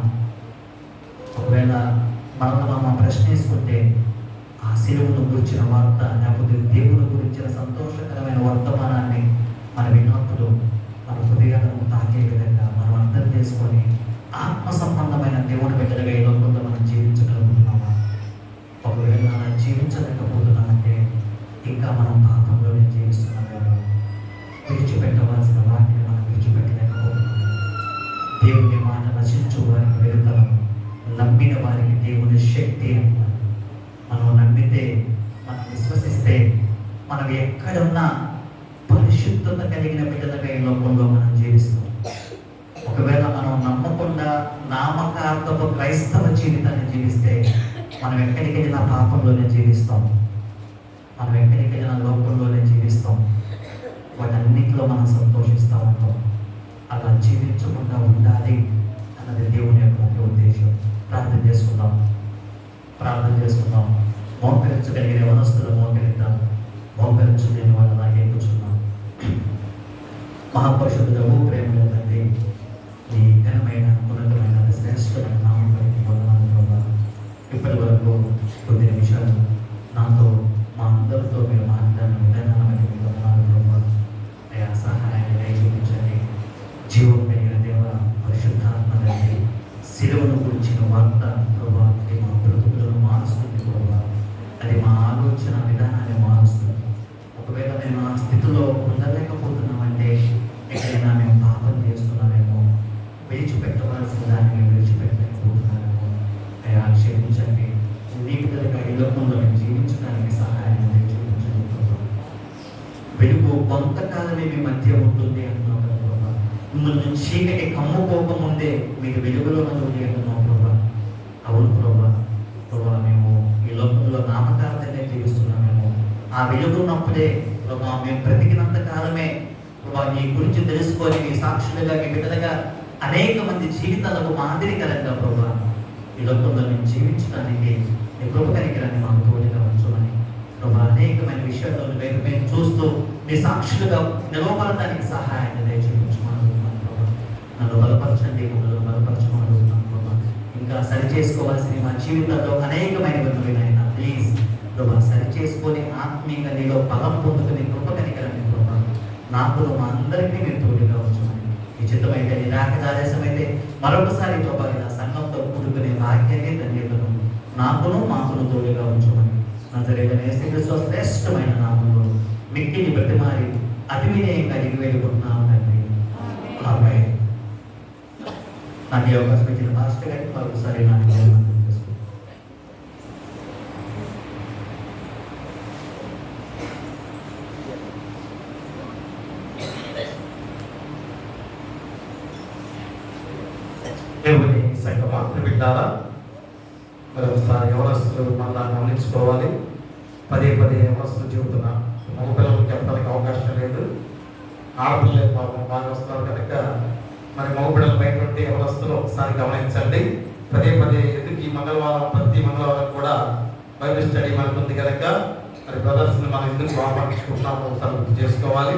ఒకవేళ మనం ప్రశ్న వేసుకుంటే ఆ సిలువను గురించిన వార్త, లేకపోతే దేవుని గురించిన సంతోషకరమైన వర్తమానాన్ని మనం విన్నప్పుడు మన హృదయాలను తాకే విధంగా మనం అర్థం చేసుకొని ఆత్మ సంబంధమైన దేవుని బిడ్డలుగా ఈ లోకంలో మనం జీవించగలుగుతున్నామా? ఒకవేళ అలా జీవించలేకపోతున్నామంటే ఇంకా మనం పాపంలోనే జీవిస్తున్నామేమో. విడిచిపెట్టవలసిన వాటిని మనం విడిచిపెట్టలేకపోతున్నాము. దేవుని మాట నశించు వారికి వెలుగుదలం, నమ్మిన వారికి దేవుని శక్తి అంటారు. మనం నమ్మితే, మనం విశ్వసిస్తే, మనం ఎక్కడున్నా పరిశుద్ధత కలిగిన బిడ్డలుగా ఈ లోకంలో మనం జీవిస్తాం. ఒకవేళ మనం నమ్మకుండా నామకార్థపు క్రైస్తవ జీవితాన్ని జీవిస్తే మనం ఎక్కడికి వెళ్ళినా పాపంలోనే జీవిస్తాం, మనం ఎక్కడికి వెళ్ళినా లోకంలోనే జీవిస్తాం, వాటన్నిటిలో మనం సంతోషిస్తూ ఉంటాం. అలా జీవించకుండా ఉండాలి అన్నది దేవుని యొక్క ముఖ్య ఉద్దేశం. ప్రార్థన చేసుకుందాం, ప్రార్థన చేసుకుందాం. మోకరించగలిగిన వనస్తులు మోకరిద్దాం. మోకరించలేని వాళ్ళు అలాగే కూర్చున్నాం. మహాపరిషుద్ధుడు ప్రేమలో తండ్రి, ఈ ఘనమైన ఉన్నతమైన శ్రేష్టమైన నామపడికి వందనాలు ప్రభా. ఇప్పటి వరకు కొద్ది నిమిషాలు నాతో మా అందరితో మీరు మాట్లాడిన విధానాన్ని బట్టి మీకు వందనాలు ప్రభా. అయా సహాయాన్ని దయచూపించండి. జీవం కలిగిన దేవ, పరిశుద్ధాత్మ తండ్రి, సిలువను గురించిన వార్త ప్రభా అది మా బ్రతుకులను మారుస్తుంది ప్రభా. అది మా ఆలోచన విధానాన్ని మారుస్తుంది. ఒకవేళ మేము ఆ స్థితిలో ఉండలేకపోతున్నామంటే ఎక్కడైనా మేము పాపం చేస్తున్నామేమో, విడిచిపెట్టవలసిన దాన్ని మేము విడిచిపెట్టలేకపోతున్నామేమో. అయ్యా క్షమించండి. నీ బిడ్డలుగా ఈ లోకంలో మేము జీవించడానికి సహాయం చూపించండి ప్రభా. వెలుగు కొంతకాలమే మీ మధ్య ఉంటుంది అంటున్నాం కదా ప్రభా. మిమ్మల్ని చీకటి కమ్ముకోకముందే మీకు వెలుగులో ఉంది అంటున్నాం ప్రభా. అవును ప్రభా. ప్రభా మేము ఈ లోకంలో నామకార్థంగా జీవిస్తున్నామేమో, ఆ వెలుగున్నప్పుడే ప్రభా మేము బ్రతికినంత కాలమే ప్రభా నీ గురించి తెలుసుకొని మీ సాక్షులుగా, మీ బిడ్డలుగా అనేక మంది జీవితాలకు మాదిరికరంగా ప్రభా ఈ లోకంలో మేము జీవించడానికి నీ కృప కనికరాన్ని మాకు తోడుగా ఉంచమని ప్రభా అనేకమైన విషయాల్లో మేము చూస్తూ మీ సాక్షులుగా నిలవబడటానికి సహాయాన్ని దయచేయించమనుకుంటున్నాను ప్రభా. నన్ను బలపరచండి, మమ్మల్ని బలపరచమనుకుంటున్నాను ప్రభా. ఇంకా సరి చేసుకోవాల్సిన మా జీవితాల్లో అనేకమైనవి నాయన ప్లీజ్ ప్రభా సరి చేసుకొని ఆత్మీయంగా నీలో బలం పొందుకుని కృప కనికరాన్ని ప్రభా నాకు మా అందరికీ మీరు తోడుగా ఉంచమని, ఈ చిత్తమైతే నీ రాకదాదేశమైతే మరొకసారి ప్రభా ఇలా సంఘంతో కూడుకునే భాగ్యాన్ని ధన్యతను నాకును మాకును తోడుగా ఉంచమని నజరేయుడైన యేసుక్రీస్తు శ్రేష్టమైన నామములో మిక్కిలి బ్రతిమారి అతి వినయంగా అడిగి వేడుకుంటున్నాము తండ్రి. ఆమేన్. నాకు ఈ అవకాశం ఇచ్చిన మాస్టర్ గారికి మరొకసారి నా ధన్యవాదాలు తెలుసుకుంటాను. దేవుని సంఘమా వింటారా? మరొకసారి యవనస్తులు మళ్ళా గమనించుకోవాలి. పదే పదే యవనస్తులు చెబుతున్నా, మగ పిల్లలకు చెప్పడానికి అవకాశం లేదు. ఆడపిల్లలు పాపం బాగా వస్తారు కనుక మరి మగ పిల్లలు బయట ఉంటే యవనస్తులు ఒకసారి గమనించండి. పదే పదే ఎందుకు ఈ మంగళవారం, ప్రతి మంగళవారం కూడా బైబిల్ స్టడీ మనకు ఉంది కనుక మరి బ్రదర్స్ని మనం ఎందుకు బాగుపరుచుకుంటున్నామో ఒకసారి గుర్తు చేసుకోవాలి.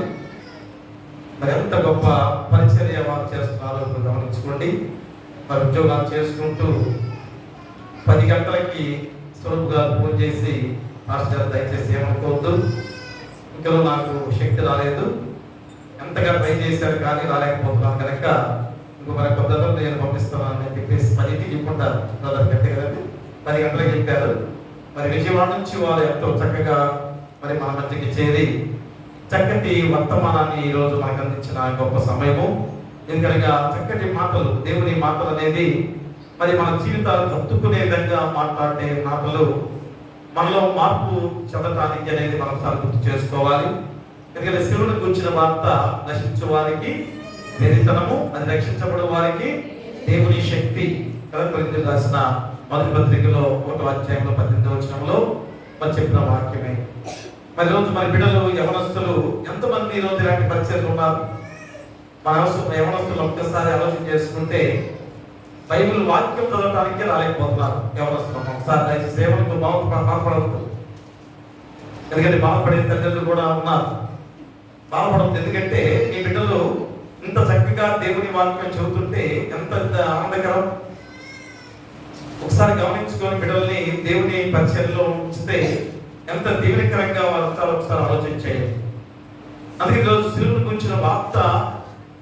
మరి ఎంత గొప్ప పరిచర్య వారు చేస్తున్నారో ఇప్పుడు గమనించుకోండి. మరి ఉద్యోగాలు చేసుకుంటూ 10 గంటలకి స్వరూప్ గారు ఫోన్ చేసి, మాస్టర్ గారు దయచేసి ఏమనుకోవద్దు, ఇంకా నాకు శక్తి రాలేదు, ఎంతగా ట్రై చేశారు కానీ రాలేకపోతున్నాను కనుక ఇంకో మరి బ్రదర్ నేను పంపిస్తున్నాను అని చెప్పేసి 10కి ఇప్పుంటారు బ్రదర్ గంట కదండి 10 గంటలకు చెప్పారు. మరి విజయవాడ నుంచి వారు ఎంతో చక్కగా మరి మన మధ్యకి చేరి చక్కటి వర్తమానాన్ని ఈరోజు మనకు అందించిన గొప్ప సమయము. ఎందుకనగా చక్కటి మాటలు, దేవుని మాటలు అనేది మరి మన జీవితాలు హత్తుకునే విధంగా మాట్లాడే మాటలు మనలో మార్పు చెందటానికి అనేది మనం ఒకసారి గుర్తు చేసుకోవాలి. ఎందుకంటే శిలువను గురించిన వార్త నశించే వారికి వెరితనము, అది రక్షించబడిన వారికి దేవుని శక్తి. కొరింథీయులకు రాసిన మొదటి పత్రికలో 1వ అధ్యాయంలో 18వ వచనంలో మరి చెప్పిన వాక్యమే. మరి రోజు మన బిడ్డలు యవనస్తులు ఎంతమంది ఈరోజు ఇలాంటి పరిచయాలు ఉన్నారు? మన యవనస్తులు ఒక్కసారి ఆలోచన చేసుకుంటే బైబిల్ వాక్యం చదవడానికి రాలేకపోతున్నారు యవనస్తులు. ఒకసారి దయచేసి సేవలకు బాధపడవద్దు, ఎందుకంటే బాధపడే తల్లిదండ్రులు కూడా ఉన్నారు. బాధపడవద్దు, ఎందుకంటే మీ బిడ్డలు ఇంత చక్కగా దేవుని వాక్యం చెబుతుంటే ఎంత ఆనందకరం. ఒకసారి గమనించుకొని బిడ్డల్ని దేవుని పరిచయంలో ఉంచితే ఎంత దీవెనకరంగా వాళ్ళు ఒకసారి ఆలోచించేయండి. అందుకే ఈరోజు శిలువను గురించిన వార్త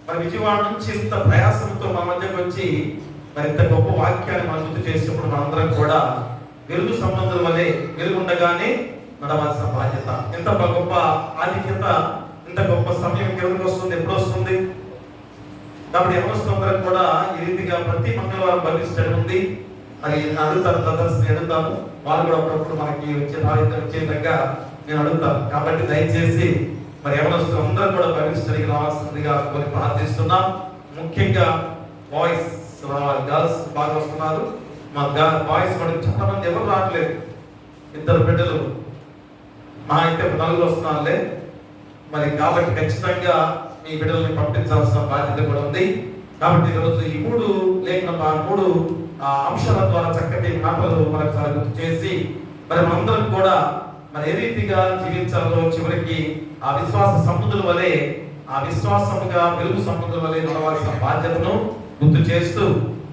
మరి విజయవాడ నుంచి ఇంత ప్రయాసంతో మన మధ్యకు వచ్చి మరి ఇంత గొప్ప వాక్యాన్ని మనం గుర్తు చేసినప్పుడు మనందరం కూడా వెలుగు సంబంధం వల్లే వెలుగుండగానే నడవాల్సిన బాధ్యత. ఇంత గొప్ప ఆధిక్యత, ఇంత గొప్ప సమయం ఎవరికి వస్తుంది, ఎప్పుడు వస్తుంది? కాబట్టి యవనస్తులందరం కూడా ఈ రీతిగా ప్రతి మంగళవారం బైబిల్ స్టడీ ఉంది. మరి అడుగుతాను, బ్రదర్స్ని అడుగుతాను, వాళ్ళు కూడా అప్పుడప్పుడు మనకి వచ్చేదాకా నేను అడుగుతాను. కాబట్టి దయచేసి మరి యవనస్తులు అందరూ కూడా బైబిల్ స్టడీకి రావాల్సిందిగా కొన్ని ప్రార్థిస్తున్నాం. ముఖ్యంగా బాయ్స్ రావాలి, గర్ల్స్ బాగా వస్తున్నారు. మా బాయ్స్ కూడా చాలా మంది ఎవరు రావట్లేదు, 2 బిడ్డలు మా అయితే 4 వస్తున్నారులే. మరి కాబట్టి ఖచ్చితంగా మీ బిడ్డల్ని పంపించాల్సిన బాధ్యత కూడా ఉంది. కాబట్టి ఈరోజు ఈ 3 అంశాల ద్వారా చక్కటి మాటలు మనకు గుర్తు చేసి మరి మనందరం కూడా మరి ఏ రీతిగా జీవించాలో, చివరికి ఆ విశ్వాస సముద్రుల వలె, ఆ విశ్వాసముగా వెలుగు సముద్రుల వలె నడవాల్సిన బాధ్యతను గుర్తు చేస్తూ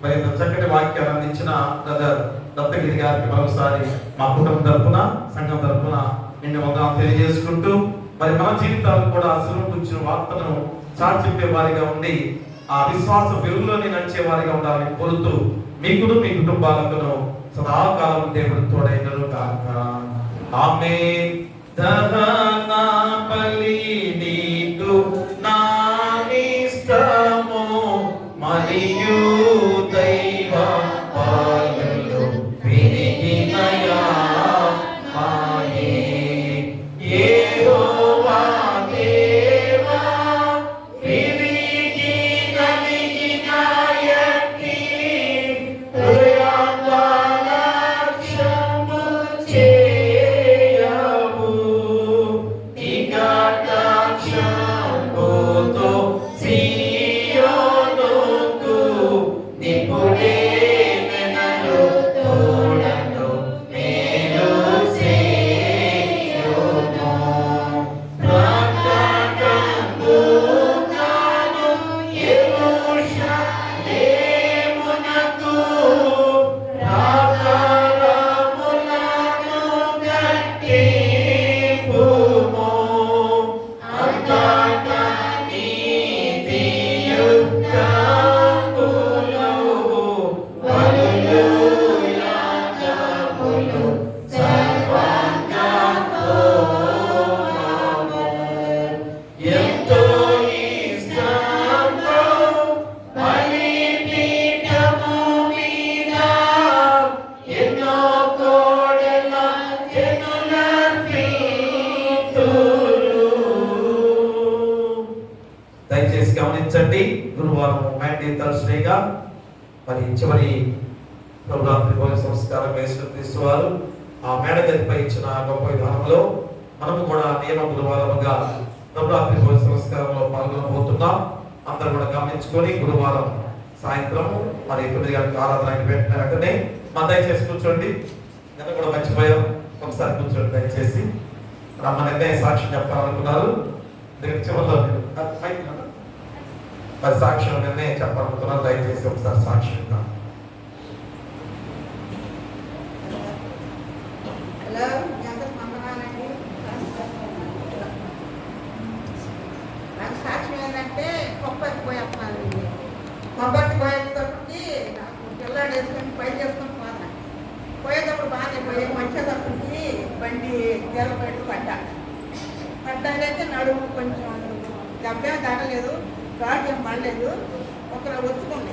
మరి చక్కటి వాక్యాన్ని అందించిన బ్రదర్ దత్తగిరి గారికి మరొకసారి మా కుటుంబం తరపున, సంఘం తరపున నిన్ను వందనాలు తెలియజేసుకుంటూ మరి మన జీవితాలు కూడా శిలువను గురించిన వార్తను చాటి చెప్పే వారిగా ఉండి ఆ విశ్వాస వెలుగులోనే నడిచే వారిగా ఉండాలని కోరుతూ మీకును మీ కుటుంబాలకు సదాకాలం దేవుడు తోడైనను కాక. ఆమేన్. దహన బలి నీకు నా ఇష్టము, మరియు దైవ పాలనలో విరిగినయా మాయే. యెహోవా దేవా విరిగి నలిగిన యెట్టి హృదయాలక్ష్యము చేయవు. ఇక కటాక్షముతో సియోనుకు నిపుడే నన్ను తోడను మేలు చేయును. ప్రకటము నాను యెరూషలేమునకు, ప్రాకారములను కట్టింపుము. అంతటా నీతియుక్తములు బలులు యాగములు సర్వంగా హోమము. ఎంతో ఇష్టంతో బలిపీఠము మీద ఎన్నో కోడెల జనులర్పింతురు. దయచేసి గమనించండి, గురువారం మ్యాండే థర్స్డేగా మరి చివరి ప్రభురాత్రి భోజన సంస్కారం యేసుక్రీస్తు వారు ఆ మేడగదిపై ఇచ్చిన గొప్ప విధానంలో మనము కూడా నియమ గురువారముగా ప్రభురాత్రి భోజన సంస్కారంలో పాల్గొనబోతున్నాం. అందరూ కూడా గమనించుకొని గురువారం సాయంత్రం మరి 9 గంటలకు ఆరాధన వెంటనే మా దయచేసి కూర్చోండి. నిన్న కూడా మర్చిపోయాం, ఒకసారి కూర్చోండి దయచేసి. రమ్మనైతే సాక్ష్యం చెప్పాలనుకున్నారు, దగ్గర చివరిలో మరి సాక్ష్యం నిన్నే చెప్పాలనుకున్నారు, దయచేసి ఒకసారి సాక్ష్యం ఇద్దాం. హలో, అందరికి వందనాలండి. నాకు సాక్ష్యం ఏంటంటే కొబ్బరికి పోయేస్తున్నానండి. కొబ్బరికి పోయేటప్పటికి నాకు పిల్లాడు వేసుకొని పై చేసుకొని పోతాను. పోయేటప్పుడు బాగానే పోయి వచ్చేటప్పటికి బండి గేల బయట పడ్డాకైతే నడుము కొంచెం దెబ్బే తగలేదు, గాడి ఏం పడలేదు, ఒకరు వచ్చుకోండి.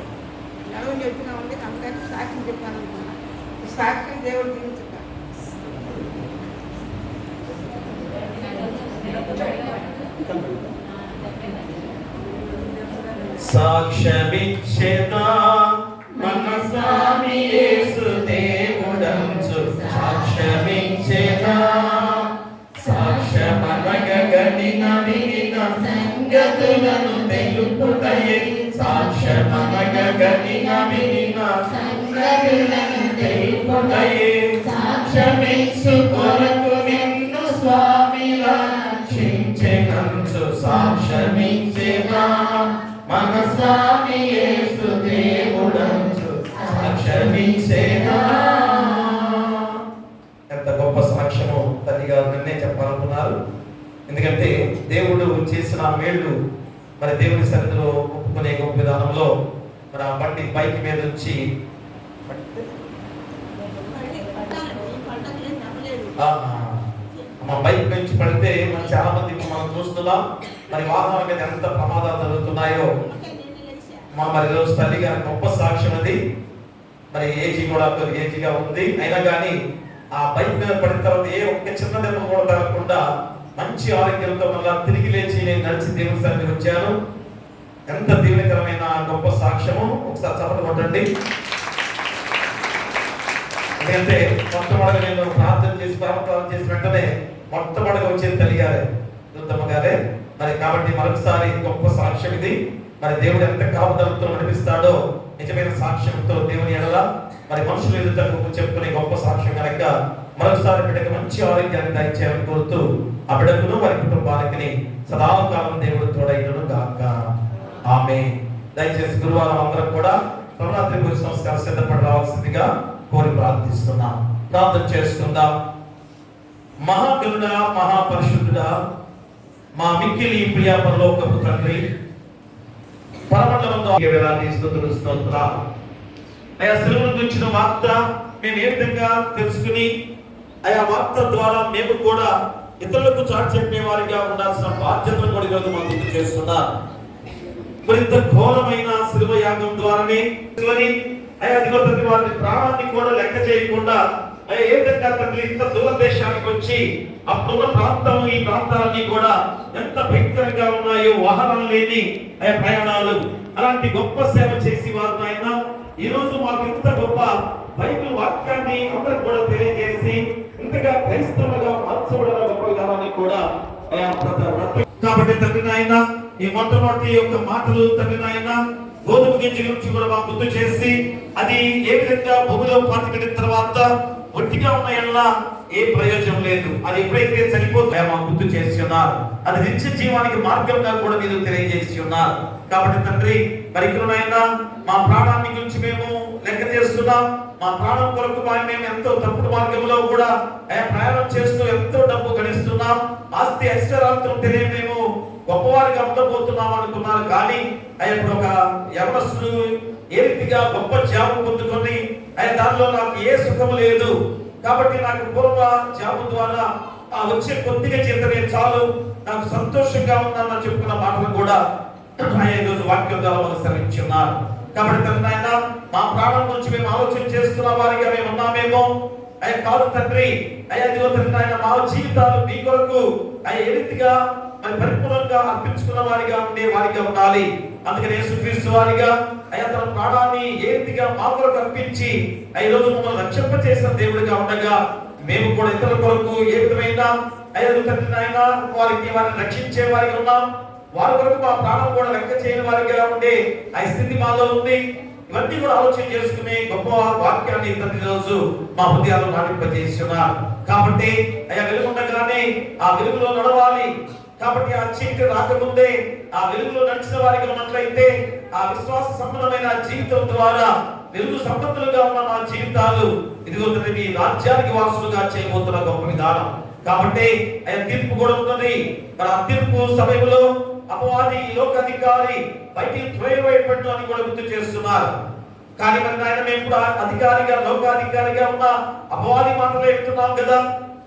సెలవు చెప్పినా ఉంది అందరికీ సాక్ష్యం చెప్పాను అనుకున్నాను. ఈ సాక్ష్యం దేవుడు దీవించుగా. సాక్ష్యమిచ్చేదా మన స్వామి యేసు దేవుడంచు సాక్ష్యమిచ్చేదా సాక్ష్యమనగ గడిన వినిన సంగతులను తెలుపుటయే సాక్ష్యమనగ గడిన వినిన సంగతులను తెలుపుటయే సాక్ష్యమిచ్చు కొరకు నిన్ను స్వామి రక్షించెనంచు సాక్ష్యమిచ్చేదా మన స్వామి యేసు దేవుడంచు సాక్ష్యమిచ్చేదా. ఎంత గొప్ప సాక్ష్యము తల్లి గారు నిన్నే చెప్పాలనుకున్నారు. ఎందుకంటే దేవుడు చేసిన మేళ్ళు మరి దేవుని సన్నిధిలో ఒప్పుకునే గొప్ప విధానంలో మరి ఆ బండి బైక్ మీద నుంచి మా బైక్ నుంచి పడితే మరి చాలా మంది మనం చూస్తున్నాం మరి వాహనాల మీద ఎంత ప్రమాదాలు జరుగుతున్నాయో. మరి రోజు తల్లి గారి గొప్ప సాక్ష్యం అది. మరి ఏజీ కూడా ఏజీగా ఉంది, అయినా కానీ ఆ బైక్ మీద పడిన తర్వాత ఏ ఒక్క చిన్న దెబ్బ కూడా తగలకుండా మంచి ఆరోగ్యంతో మళ్ళా తిరిగి లేచి నేను నడిచి దేవుని సన్నిధికి వచ్చాను. ఎంత దీవెనకరమైన గొప్ప సాక్ష్యము. ఒకసారి చప్పట్లు కొట్టండి. ఎందుకంటే మొట్టమొదటి నేను ప్రార్థన చేసి ప్రారంభం చేసిన వెంటనే మొట్టమొదటిగా వచ్చేది తల్లి గారే, దుర్గమ్మ గారే. మరి కాబట్టి మరొకసారి గొప్ప సాక్ష్యం ఇది. మరి దేవుడు ఎంత కాపుదలతో నడిపిస్తాడో నిజమైన సాక్ష్యంతో దేవుని ఎడల మరి మనుషులు ఎదుట చెప్పుకునే గొప్ప సాక్ష్యం కనుక మరొకసారి బిడ్డకు మంచి ఆరోగ్యాన్ని దయచేయాలని కోరుతూ ఆ బిడ్డకును వారి కుటుంబానికి సదాకాలం దేవుడు తోడైనను గాక. ఆమేన్. దయచేసి గురువారం అందరం కూడా నవరాత్రి పూజ సంస్కారం సిద్ధపడి రావాల్సిందిగా కోరి ప్రార్థిస్తున్నాం. ప్రార్థన చేసుకుందాం. మహాగణుడా, మహాపరిశుద్ధుడా, మా మిక్కిలి ప్రియ పరలోకపు తండ్రి, పరమండలంలో వేలాది స్తుతులు స్తోత్రాలు. అయా సిలువను గురించిన వార్త మేము ఏ విధంగా తెలుసుకుని ఆయా వార్త ద్వారా మేము కూడా ఇతరులకు చాటి చెప్పే వారిగా ఉండాల్సిన బాధ్యతను కూడా ఈరోజు మాకు గుర్తు చేస్తున్నారు. మరింత ఘోరమైన సిలువ యాగం ద్వారానే అయా అదిగో తండ్రి వారి ప్రాణాన్ని కూడా లెక్క చేయకుండా అయ్యా ఏ విధంగా తండ్రి ఇంత దూర దేశానికి వచ్చి అప్పుడున్న ప్రాంతం ఈ ప్రాంతాలన్నీ కూడా ఎంత భయంకరంగా ఉన్నాయో, వాహనాలు లేని ప్రయాణాలు, అలాంటి గొప్ప సేవ చేసి వారు ఆయన ఈ రోజు మాకు ఇంత గొప్ప బైబిల్ వాక్యాన్ని అందరికి కూడా తెలియజేసి ఇంతగా క్రైస్తవులుగా మార్చబడిన గొప్ప విధానాన్ని కూడా కాబట్టి తండ్రి నాయన ఈ మొట్టమొదటి యొక్క మాటలు తండ్రి నాయన గోధుమ గింజ గురించి కూడా మాకు గుర్తు చేసి అది ఏ విధంగా భూమిలో పాతిపెట్టిన తర్వాత ఒట్టిగా ఉన్న ఎల్లా ఏ ప్రయోజనం లేదు. అది ఎప్పుడైతే చనిపోతే మాకు గుర్తు చేసి ఉన్నారు. అది నిత్య జీవానికి మార్గంగా కూడా మీరు తెలియజేసి ఉన్నారు. కాబట్టి తండ్రి పరికరమైన మా ప్రాణాన్ని గురించి మేము లెక్క చేస్తున్నాం. మా ప్రాణం కొరకు మేము ఎంతో తప్పుడు మార్గంలో కూడా ప్రయాణం చేస్తూ ఎంతో డబ్బు గడిస్తున్నాం. ఆస్తి ఐశ్వర్యాలతో తెలియ మేము గొప్పవారిగా ఉండబోతున్నాం అనుకున్నారు. కానీ ఇప్పుడు ఒక యవనస్తుడు ఏ రీతిగా గొప్ప జాబు పొందుకొని దానిలో నాకు ఏ సుఖం లేదు కాబట్టి నాకు పూర్వ జాబు ద్వారా వచ్చే కొద్దిగా జీతమే చాలు, నాకు సంతోషంగా ఉందని చెప్పుకున్న మాటలు కూడా ఈరోజు వాక్యం ద్వారా మనకు సెలవిస్తున్నారు. కాబట్టి తండ్రి ఆయన మా ప్రాణం నుంచి మేము ఆలోచన చేస్తున్న వారిగా మేము ఉన్నామేమో అయ్యా కాదు తండ్రి. అయ్యా ఇదిగో తండ్రి ఆయన మా జీవితాలు మీ కొరకు ఏ రీతిగా మరి పరిపూర్ణంగా అర్పించుకున్న వారిగా ఉండే వారిగా ఉండాలి. అందుకని యేసుక్రీస్తు వారిగా అయ్యా తన ప్రాణాన్ని ఏ రీతిగా మా కొరకు అర్పించి ఈ రోజు మమ్మల్ని రక్షింప చేసిన దేవుడిగా ఉండగా మేము కూడా ఇతరుల కొరకు ఏ విధమైన అయ్యా తండ్రి ఆయన వారిని రక్షించే వారిగా ఉన్నాం. వారి కొరకు మా ప్రాణం కూడా లెక్క చేయని వారిగా ఉండే ఆ స్థితి మాలో ఉంది. ఇవన్నీ కూడా ఆలోచన చేసుకునే గొప్ప వాక్యాన్ని తండ్రి రోజు మా హృదయాలు నాటింపజేస్తున్నారు. కాబట్టి అయ్యా వెలుగుండగానే ఆ వెలుగులో నడవాలి. కాబట్టి ఆ చీకటి రాకముందే ఆ వెలుగులో నడిచిన వారికి ఉన్నట్లయితే ఆ విశ్వాస సంబంధమైన జీవితం ద్వారా వెలుగు సంబంధులుగా ఉన్న మా జీవితాలు ఇదిగో మీ రాజ్యానికి వారసులుగా చేయబోతున్న గొప్ప విధానం. కాబట్టి ఆయన తీర్పు కూడా ఉన్నది. మరి ఆ తీర్పు సమయంలో అపవాది లోకాధికారి బయటికి త్రోయబడినట్టు అని కూడా గుర్తు చేస్తున్నారు. కానీ మరి ఆయన మేము కూడా అధికారిగా లోకాధికారిగా ఉన్న అపవాది మాత్రమే చెప్తున్నాం కదా.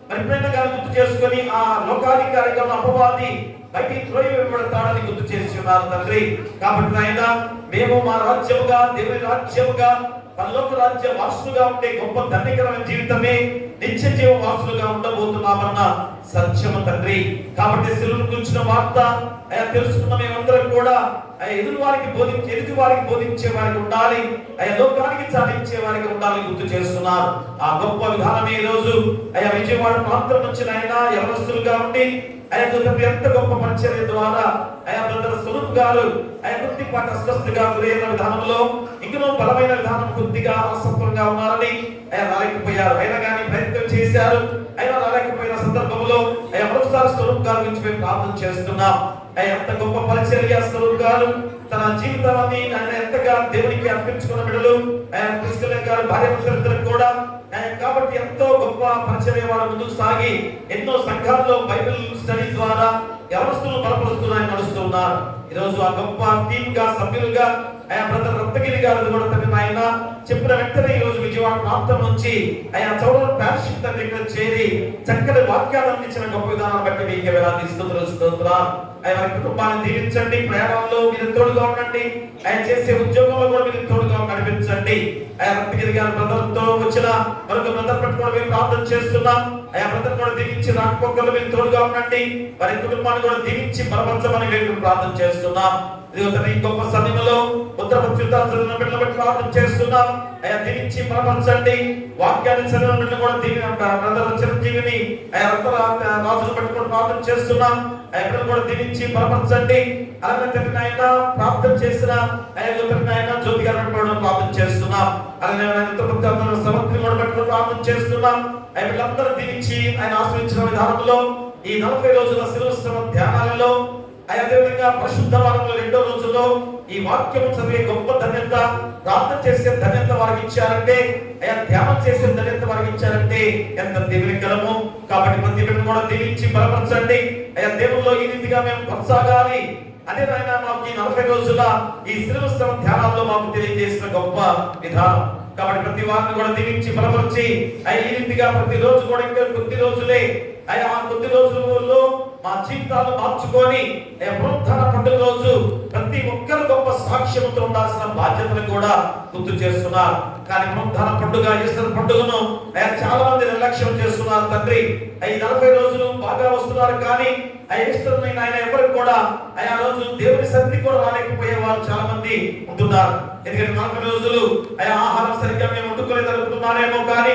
మరి ఎప్పుడైనా కానీ గుర్తు చేసుకొని ఆ లోకాధికారిగా ఉన్న అపవాది బయటికి త్రోయబడతాడని గుర్తు చేస్తున్నారు తండ్రి. కాబట్టి ఆయన మేము మా రాజ్యముగా దేవుని రాజ్యముగా పరలోక రాజ్య వారసులుగా ఉండే గొప్ప ధన్యకరమైన జీవితమే నిత్య జీవ వారసులుగా ఉండబోతున్నామన్న సత్యము తండ్రి. కాబట్టి శిలువను గురించిన వార్త అయా తెలుసుకున్న మేమందరం కూడా ఎదుటి వారికి బోధించే వారికి ఉండాలి, లోకానికి చాటించే వారికి ఉండాలి గుర్తు చేస్తున్నారు. ఆ గొప్ప విధానమే ఈ రోజు విజయవాడ ప్రాంతం నుంచి యవనస్తులుగా ఉండి ఎంత గొప్ప పరిచర్య ద్వారా బ్రదర్ స్వరూప్ గారు కొద్దిపాటి అస్వస్థగా గురైన విధానంలో ఇంకనూ బలమైన విధానం కొద్దిగా అసఫలంగా ఉన్నారని రాలేకపోయారు. అయినా కానీ ప్రయత్నం చేశారు. అయినా రాలేకపోయిన సందర్భంలో మరోసారి స్వరూప్ గారి గురించి మేము ప్రార్థన చేస్తున్నాం. ఎంత గొప్ప పరిచర్య స్వరూప్ గారు తన జీవితాన్ని ఆయన ఎంతగా దేవునికి అర్పించుకున్న బిడ్డలు గారు భార్య భర్తలిద్దరు కూడా కాబట్టి ఎంతో గొప్ప పరిచర్య వారు ముందుకు సాగి ఎన్నో సంఘాల్లో బైబిల్ స్టడీ ద్వారా యవనస్తులను బలపరుస్తున్నాయని నడుస్తున్నారు. ఈరోజు ఆ గొప్ప టీమ్ గా సభ్యులుగా బ్రదర్ రత్నగిరి గారు కూడా తన ఆయన చెప్పిన వెంటనే ఈ రోజు విజయవాడ ప్రాంతం నుంచి చౌడవరం ప్యారిషిప్ దగ్గర చేరి చక్కటి వాక్యాలు అందించిన గొప్ప విధానాన్ని బట్టి మీకు వేలాది స్తోత్రాలు. ఆయన కుటుంబాన్ని దీవించండి, ప్రయాణంలో మీరు తోడుగా ఉండండి, ఆయన చేసే ఉద్యోగంలో కూడా మీరు తోడుగా నడిపించండి. రత్నగిరి గారి బ్రదర్తో వచ్చిన మరొక బ్రదర్ పట్టి కూడా మేము ప్రార్థన చేస్తున్నాం. బ్రదర్ కూడా దీవించి రాకపోకలు మీరు తోడుగా ఉండండి, వారి కుటుంబాన్ని కూడా దీవించి బలపరచమని మేము ప్రార్థన చేస్తున్నాం. ఈ గొప్ప సమయంలో ఉత్తర చదివిన బిడ్డలు బట్టి ప్రార్థన చేస్తున్నాం. దీవించి బలపరచండి, వాక్యాన్ని చదివిన బిడ్డలు కూడా బ్రదర్ చిరంజీవిని రాజును బట్టి కూడా ప్రార్థన చేస్తున్నాం. బిడ్డలు కూడా దీవించి బలపరచండి. అలాగే ఆయన ప్రార్థన చేసిన ఆయన జ్యోతి గారిని ప్రార్థన చేస్తున్నాం. అలాగే సమర్థిని కూడా బట్టి ప్రార్థన చేస్తున్నాం. వీళ్ళందరూ దీవించి ఆయన ఆశ్రయించిన విధానంలో ఈ 40 రోజుల శిరోత్సవ ధ్యానాలలో అదేవిధంగా పరిశుద్ధ వారంలో 2వ రోజులో ఈ వాక్యం చదివే గొప్ప ధన్యత, ప్రార్థన చేసే ధన్యత వారికి ఇచ్చారంటే, ధ్యానం చేసే ధన్యత వారికి ఇచ్చారంటే ఎంత దీవెనకరము. కాబట్టి ప్రతి బిడ్డను కూడా దీవించి బలపరచండి. దేవుల్లో ఈ రీతిగా మేము కొనసాగాలి. అదే నాయన మాకు ఈ 40 రోజుల ఈ శిరోత్సవ ధ్యానాల్లో మాకు తెలియజేసిన గొప్ప విధానం. కాబట్టి ప్రతి వారిని కూడా దీవించి బలపరిచి ఈ రీతిగా ప్రతి రోజు కూడా ఇంకా కొద్ది రోజులే ఆ కొద్ది రోజుల్లో మా జీవితాలు మార్చుకొని పునరుత్థాన పండుగ రోజు ప్రతి ఒక్కరు గొప్ప సాక్ష్యంతో ఉండాల్సిన బాధ్యతను కూడా గుర్తు చేస్తున్నారు. కానీ పునరుత్థాన పండుగ ఈస్టర్ పండుగను చాలా మంది నిర్లక్ష్యం చేస్తున్నారు. తండ్రి ఈ 40 రోజులు బాగా వస్తున్నారు, కానీ ఈస్టర్ ఆయన ఎవరికి కూడా ఆ రోజు దేవుని సన్నిధికి కూడా రాలేకపోయే వారు చాలా మంది ఉంటున్నారు. ఎందుకంటే 40 రోజులు ఆహారం సరిగ్గా మేము వండుకొని జరుగుతున్నారేమో, కానీ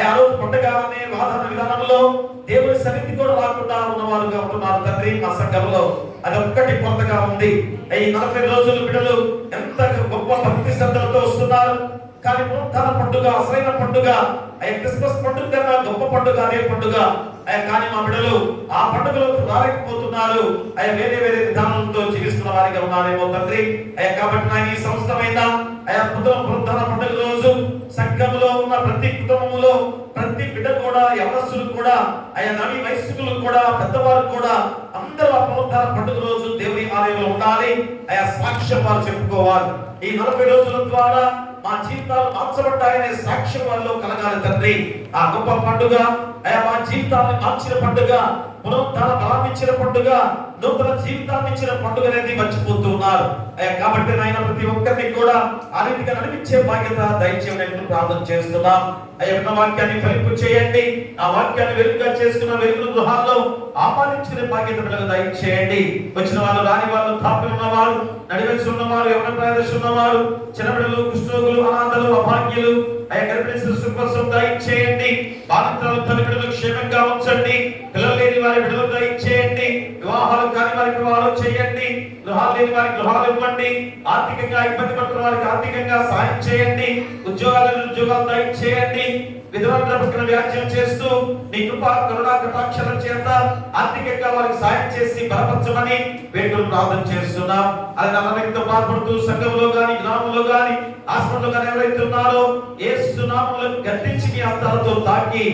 ఆ రోజు పండుగ అనే వాదన విధానంలో దేవుని సన్నిధి కూడా రాకుండా ఉన్నవారుగా ఉంటున్నారు. తండ్రి మా సంఘంలో అదొక్కటి కొత్తగా ఉంది. ఈ 40 రోజులు బిడ్డలు ఎంత గొప్ప భక్తి శ్రద్ధలతో వస్తున్నారు, కానీ పునరుత్థాన పండుగ అసలైన పండుగ క్రిస్మస్ పండుగ కన్నా గొప్ప పండుగ అదే పండుగ. కానీ మా బిడ్డలు ఆ పండుగలకు రాలేకపోతున్నారు. వేరే వేరే విధానంతో జీవిస్తున్న వారిగా ఉన్నారేమో తండ్రి. కాబట్టి నాకు ఈ సంవత్సరమైన పునరుత్థాన పండుగ రోజు సంఘంలో ఉన్న ప్రతి కుటుంబంలో ప్రతి బిడ్డ కూడా యవనస్తులు కూడా నవి వయస్కులు కూడా పెద్దవారు కూడా అందరూ ఆ పునరుత్థాన పండుగ రోజు దేవుని ఆలయంలో ఉండాలి. సాక్ష్యం వారు చెప్పుకోవాలి. ఈ 40 రోజుల ద్వారా మా జీవితాలు మార్చబడ్డాయనే సాక్ష్యం వాళ్ళలో కలగాలి తండ్రి. ఆ గొప్ప పండుగ మా జీవితాన్ని మార్చిన పండుగ, పునరుత్థాన బలాన్ని ఇచ్చిన పండుగ, నూతన జీవితాన్ని ఇచ్చిన పండుగ అనేది మర్చిపోతూ ఉన్నారు. కాబట్టి నాయన ప్రతి ఒక్కరిని కూడా ఆ రీతిగా నడిపించే బాధ్యత దయచేయమని ప్రార్థన చేస్తున్నాం. ఉన్న వాక్యాన్ని ఫలింపు చేయండి. ఆ వాక్యాన్ని వెలుగుగా చేసుకున్న వెలుగు గృహాల్లో ఆపాదించుకునే బాధ్యత పిల్లలు దయచేయండి. వచ్చిన వాళ్ళు, రాని వాళ్ళు, తాపి ఉన్నవారు, నడివెలిసి ఉన్నవారు, ఎవరి ప్రదర్శన ఉన్నవారు, చిన్నపిల్లలు, కుష్ఠరోగులు, అనాథలు, అభాగ్యులు గర్భిణీ శిశువు కోసం దయచేయండి. బాధితులు తన బిడ్డలకు క్షేమంగా ఉంచండి. పిల్లలు లేని వారి బిడ్డలకు దయచేయండి. వివాహాలు కాని వారికి వివాహాలు చేయండి. గృహాలు లేని వారికి గృహాలు ఇవ్వండి. ఆర్థికంగా ఇబ్బంది పడుతున్న వారికి ఆర్థికంగా సహాయం చేయండి. ఉద్యోగాలు దయచేయండి. విధవల పక్కన వ్యాఖ్యం చేస్తూ నీ కృపా కరుణా కటాక్షల చేత ఆర్థికంగా వారికి సాయం చేసి బలపరచమని వేడుకలు ప్రార్థన చేస్తున్నాం. అలాగే అనారోగ్యంతో బాధపడుతూ సంఘంలో గాని, గ్రామంలో గాని, హాస్పిటల్లో గాని ఎవరైతే ఉన్నారో యేసు నామములో గద్దించి మీ హస్తాలతో తాకి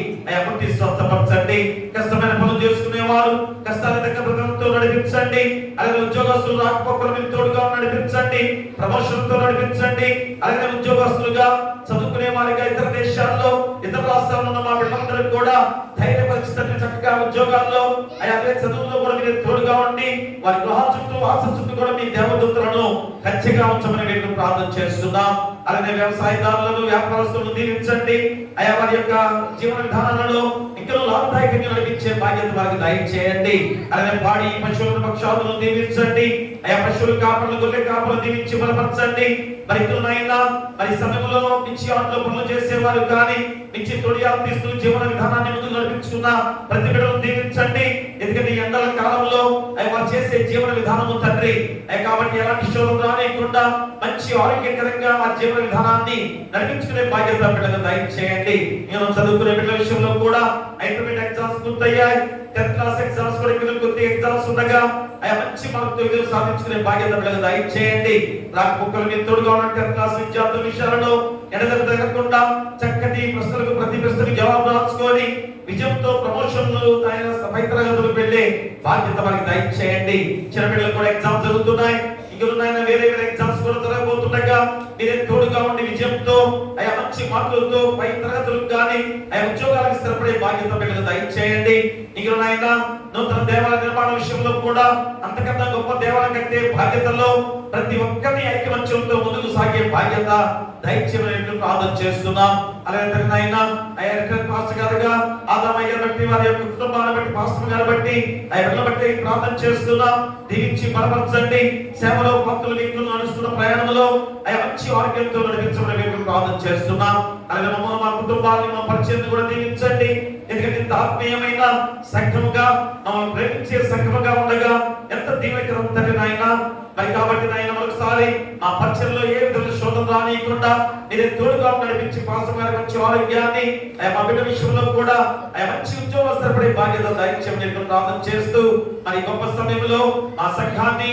ముట్టి స్వస్థపరచండి. కష్టమైన పనులు చేసుకునేవారు కష్టాల దగ్గరతో నడిపించండి. అలాగే ఉద్యోగస్తులు రాకపోకలు మీరు తోడుగా నడిపించండి. ప్రమోషన్తో నడిపించండి. అలాగే ఉద్యోగస్తులుగా చదువుకునే వారిగా ఇతర దేశాల్లో, ఇతర రాష్ట్రాల్లో ఉన్న మా బిడ్డలందరూ కూడా ధైర్యపరిచి చక్కగా ఉద్యోగాల్లో అదే చదువుల్లో కూడా మీరు తోడుగా ఉండి వారి గృహాల చుట్టూ వాసన చుట్టూ కూడా మీ దేవదూతలను ఖచ్చితంగా ఉంచమని మీకు ప్రార్థన చేస్తున్నాం. అలాగే వ్యవసాయదారులను, వ్యాపారస్తులను దీవించండి. అయా వారి యొక్క జీవన విధానాలలో ఇంకా లాభదాయకంగా నడిపించే బాధ్యత వారికి దయచేయండి. అలాగే పాడి పశువుల పక్షాదులను దీవించండి. అయా పశువుల కాపరులు, గొర్రె కాపరులు దీవించి బలపరచండి. మరి ఇతరులైనా మరి సమయంలో మించి ఆటలో పనులు చేసేవారు కానీ మించి తొడియాలు తీస్తూ జీవన విధానాన్ని ముందుకు నడిపించుకున్న ప్రతి బిడ్డలను దీవించండి. ఎందుకంటే ఈ ఎండల కాలంలో వారు చేసే జీవన విధానము తండ్రి కాబట్టి ఎలాంటి శోధన రానియకుండా మంచి ఆరోగ్యకరంగా ఆ జీవన విధానాన్ని నడిపించుకునే బాధ్యత బిడ్డలకు దయచేయండి. నేను చదువుకునే బిడ్డల విషయంలో కూడా ఇంటర్మీడియట్ ఎగ్జామ్స్ పూర్తయ్యాయి. 10th క్లాస్ ఎగ్జామ్స్ కూడా కొద్ది ఎగ్జామ్స్ ఉండగా మంచి మార్కులతో విజయం సాధించుకునే బాధ్యత బిడ్డలకు దయచేయండి. రాకపోకలు మీరు తోడుగా ఉన్న 10th క్లాస్ విద్యార్థుల విషయాలలో ఎడదెబ్బ తగ్గకుండా చక్కటి ప్రశ్నలకు ప్రతి ప్రశ్నకు జవాబు రాసుకొని విజయంతో ప్రమోషన్లు పై తరగతులకు వెళ్ళే బాధ్యత వారికి దయచేయండి. చిన్న బిడ్డలకు కూడా ఎగ్జామ్స్ జరుగుతున్నాయి. ఇంకొన్న వేరే ఎగ్జామ్స్ కూడా జరగబోతుండగా మీరే తోడుగా ఉండి విజయంతో మంచి మార్కులతో పై తరగతులకు కానీ ఉద్యోగాలకు స్థిరపడే బాధ్యత బిడ్డలకు దయచేయండి. ఇంకొన్న నూతన దేవాలయ నిర్మాణ విషయంలో కూడా అంతకన్నా గొప్ప దేవాలయం కట్టే బాధ్యతలో ప్రతి ఒక్కరిని ఐకమత్యంతో ముందుకు సాగే బాధ్యత దయచేయమని ప్రార్థన చేస్తున్నాం. అలాగే నాయన పాస్టర్ గారుగా ఆదామయ్య బట్టి వారి యొక్క కుటుంబాన్ని బట్టి పాస్టర్ గారు బట్టి బట్టి ప్రార్థన చేస్తున్నాం. దీవించి బలపరచండి. సేవలో భక్తులు వ్యక్తులు నడుస్తున్న ప్రయాణంలో మంచి ఆరోగ్యంతో నడిపించమని మేము ప్రార్థన చేస్తున్నాం. అలాగే మా కుటుంబాన్ని మా పరిచయాన్ని కూడా దీవించండి. ఎందుకంటే ఇంత ఆత్మీయమైన సంఘముగా మమ్మల్ని ప్రేమించే సంఘముగా ఉండగా ఎంత దీవెకరం తండ్రి నాయన. మరి కాబట్టి నాయన మరొకసారి ఆ పరిచయంలో ఏ విధంగా శోధన రానియకుండా మీరే తోడుగా నడిపించి పాస్టర్ గారి మంచి ఆరోగ్యాన్ని మా బిడ్డ విషయంలో కూడా మంచి ఉద్యోగ స్థిరపడే బాధ్యత దయచేయమని ప్రార్థన చేస్తూ మరి గొప్ప సమయంలో ఆ సంఘాన్ని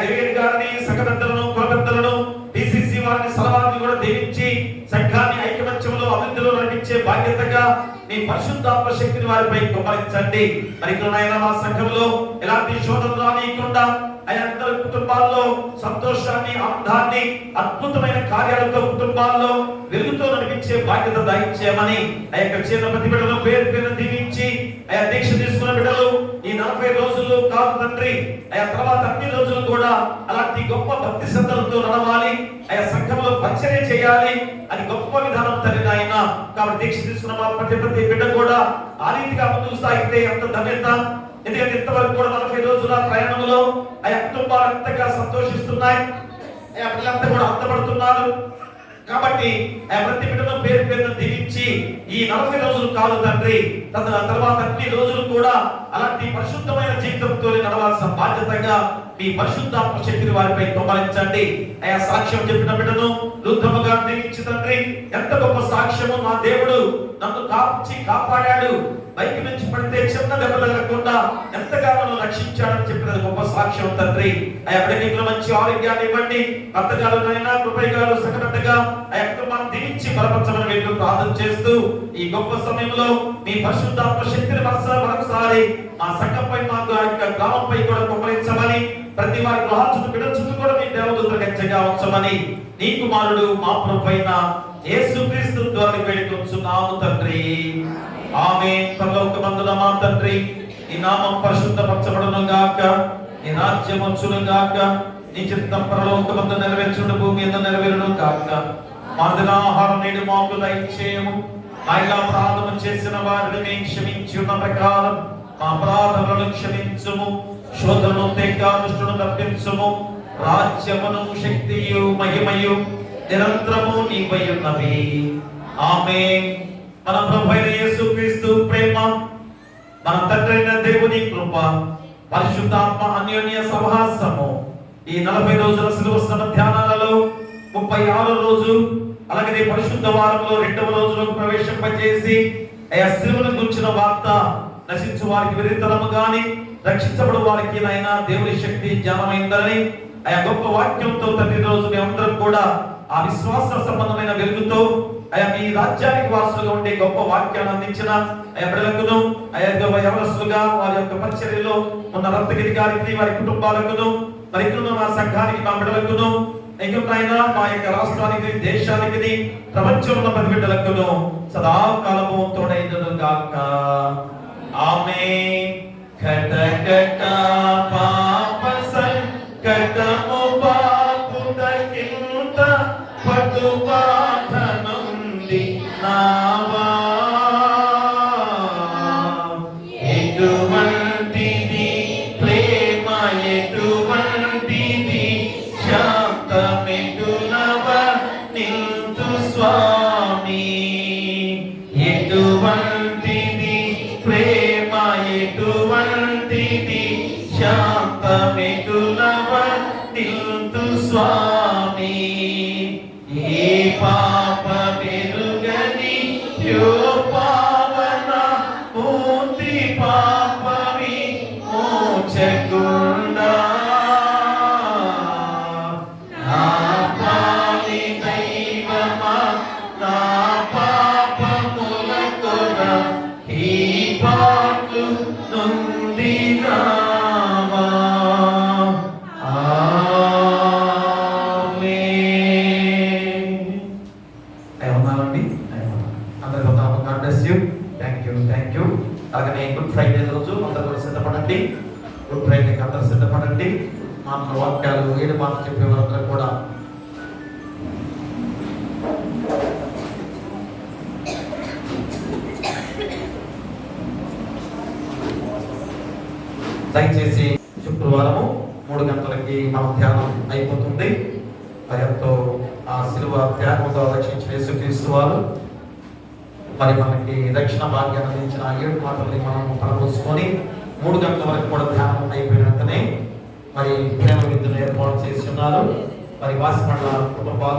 డివిజన్ గారిని, సంఘ పెద్దలను, కుల పెద్దలను, పిసిసి వారిని, సలవారిని కూడా దీవించి సంఘాన్ని ఐకమత్యంలో అభివృద్ధిలో నడిపించే బాధ్యతగా మీ పరిశుద్ధాత్మ శక్తిని వారిపై కుమ్మరించండి. మరి నాయన మా సంఘంలో ఎలాంటి శోధన రానియకుండా అందరి కుటుంబాల్లో సంతోషాన్ని, ఆనందాన్ని, అద్భుతమైన కార్యాలతో కుటుంబాల్లో వెలుగుతో నడిపించే బాధ్యత దయచేయమని చిన్న ప్రతి బిడ్డలు పేరు పేరు దీవించి దీక్ష తీసుకున్న బిడ్డలు ఈ 40 రోజులు కాదు తండ్రి తర్వాత అన్ని రోజులు కూడా అలాంటి గొప్ప భక్తి శ్రద్ధలతో నడవాలి. సంఘంలో పరిచర్య చేయాలి అని గొప్ప విధానం తండ్రి నాయన. కాబట్టి దీక్ష తీసుకున్న మా ప్రతి బిడ్డ కూడా ఆ రీతిగా ముందుకు సాగితే ఎంత ధన్యత. ఎందుకంటే ఇంతవరకు కూడా 40 రోజుల ప్రయాణంలో కుటుంబాలు ఎంతగా సంతోషిస్తున్నాయి, పిల్లలంతా కూడా అంతపడుతున్నారు. కాబట్టి ప్రతి బిడ్డను పేరు పేరును దీవించి ఈ 40 రోజులు కాదు తండ్రి తర్వాత అన్ని రోజులు కూడా అలాంటి పరిశుద్ధమైన జీవితంతో నడవాల్సిన బాధ్యతగా మీ పరిశుద్ధాత్మ శక్తిని వారిపై కుమ్మరించండి. సాక్ష్యం చెప్పిన బిడ్డను రుద్రముగా దీవించి తండ్రి ఎంత గొప్ప సాక్ష్యము, నా దేవుడు నన్ను కాపాడాడు, బైక్ నుంచి పడితే చిన్న దెబ్బ తగలకుండా ఎంతగానో రక్షించాడని చెప్పిన గొప్ప సాక్ష్యం తండ్రి. బిడ్డకి మంచి ఆరోగ్యాన్ని ఇవ్వండి. భర్తగారునైనా కృపయ్య గారు సకటగా కుటుంబాన్ని దీవించి బలపరచమని మీకు ప్రార్థన చేస్తూ ఈ గొప్ప సమయంలో మీ పరిశుద్ధాత్మ శక్తిని మరొకసారి మా సంఘంపై, మాకు ఆ యొక్క గ్రామంపై కూడా కుమ్మరించమని, ప్రతి వారి గృహాల చుట్టూ బిడ్డల చుట్టూ కూడా మీ దేవదూతలు గచ్చగా ఉంచమని నీ కుమారుడు మా ప్రభువైన యేసుక్రీస్తు ద్వారా వేడుకొంచున్నాము తండ్రి. ఆమేన్. పరలోకమందున మా తండ్రి, నీ నామం పరిశుద్ధపరచబడును గాక, నీ రాజ్యం వచ్చును గాక, నీ చిత్తం పరలోకమందు నెరవేర్చును భూమి మీద నెరవేరును గాక. మా దినాహారం నేడు మాకు దయచేయము. మా అపరాధము చేసిన వారిని మేము క్షమించున్న ప్రకారం మా అపరాధములను క్షమించుము. శోధనను దుష్టులను తప్పించుము. రాజ్యమును, శక్తియు, మహిమయు నిరంతరము నీవై ఉన్నవి. ఆమేన్. మన ప్రభువైన యేసుక్రీస్తు ప్రేమ, మన తండ్రి అయిన దేవుని కృప, పరిశుద్ధాత్మ అన్యోన్య సహవాసము ఈ 40 రోజుల శిలువ శ్రమ ధ్యానాలలో 36వ రోజు అలాగే పరిశుద్ధ వారంలో 2వ రోజులో ప్రవేశింపజేసి శిలువను గురించిన వార్త నశించు వారికి విరితరము గాని రక్షించబడు వారికి నైనా దేవుని శక్తి జ్ఞానమైందని గొప్ప వాక్యంతో తండ్రి రోజు మేమందరం కూడా ఆ విశ్వాస సంబంధమైన వెలుగుతో మీ రాజ్యానికి వారసులుగా ఉండే గొప్ప వాక్యాన్ని అందించిన బిడ్డలకును యవనస్తులుగా వారి యొక్క పరిచర్యలో ఉన్న రక్తగిరి గారికి, వారి కుటుంబాలకును, మరి మా సంఘానికి, మా బిడ్డలకును, ఇంకా మా యొక్క రాష్ట్రానికి, దేశానికి, ప్రపంచంలో ఉన్న ప్రతి బిడ్డలకును సదాకాలము తోడైనను గాక. ఆమేన్. కటకట పాప ఎటువంటిది శాంతమిటులవ నిల్తు స్వామి ఏ పాప వెరుగని యో పావన మూర్తి పాపమి మోచకుండా నా పాలి దైవమా నా పాపములకొర ఈ పాటు నొందినామా ఉన్నారండి అందరు God bless you. Thank you అలాగనే గుడ్ ఫ్రైడే రోజు అందరూ కూడా సిద్ధపడండి. గుడ్ ఫ్రైడేకి అందరూ సిద్ధపడండి. మాటల వాక్యాలు 7 మాటలు చెప్పే వారందరూ కూడా దయచేసి శుక్రవారము 3 గంటలకి మన ధ్యానం అయిపోతుంది. మరి ఎంతో ఆ శిలువ త్యాగంతో రక్షించిన యేసుక్రీస్తు వారు మరి మనకి రక్షణ భాగ్యాన్ని అందించిన 7 మాటల్ని మనం తలపోసుకొని 3 గంటల వరకు కూడా ధ్యానం అయిపోయిన వెంటనే మరి ప్రేమ విద్యను ఏర్పాటు చేసి ఉన్నారు. మరి వాసిపండ్ల కుటుంబాలు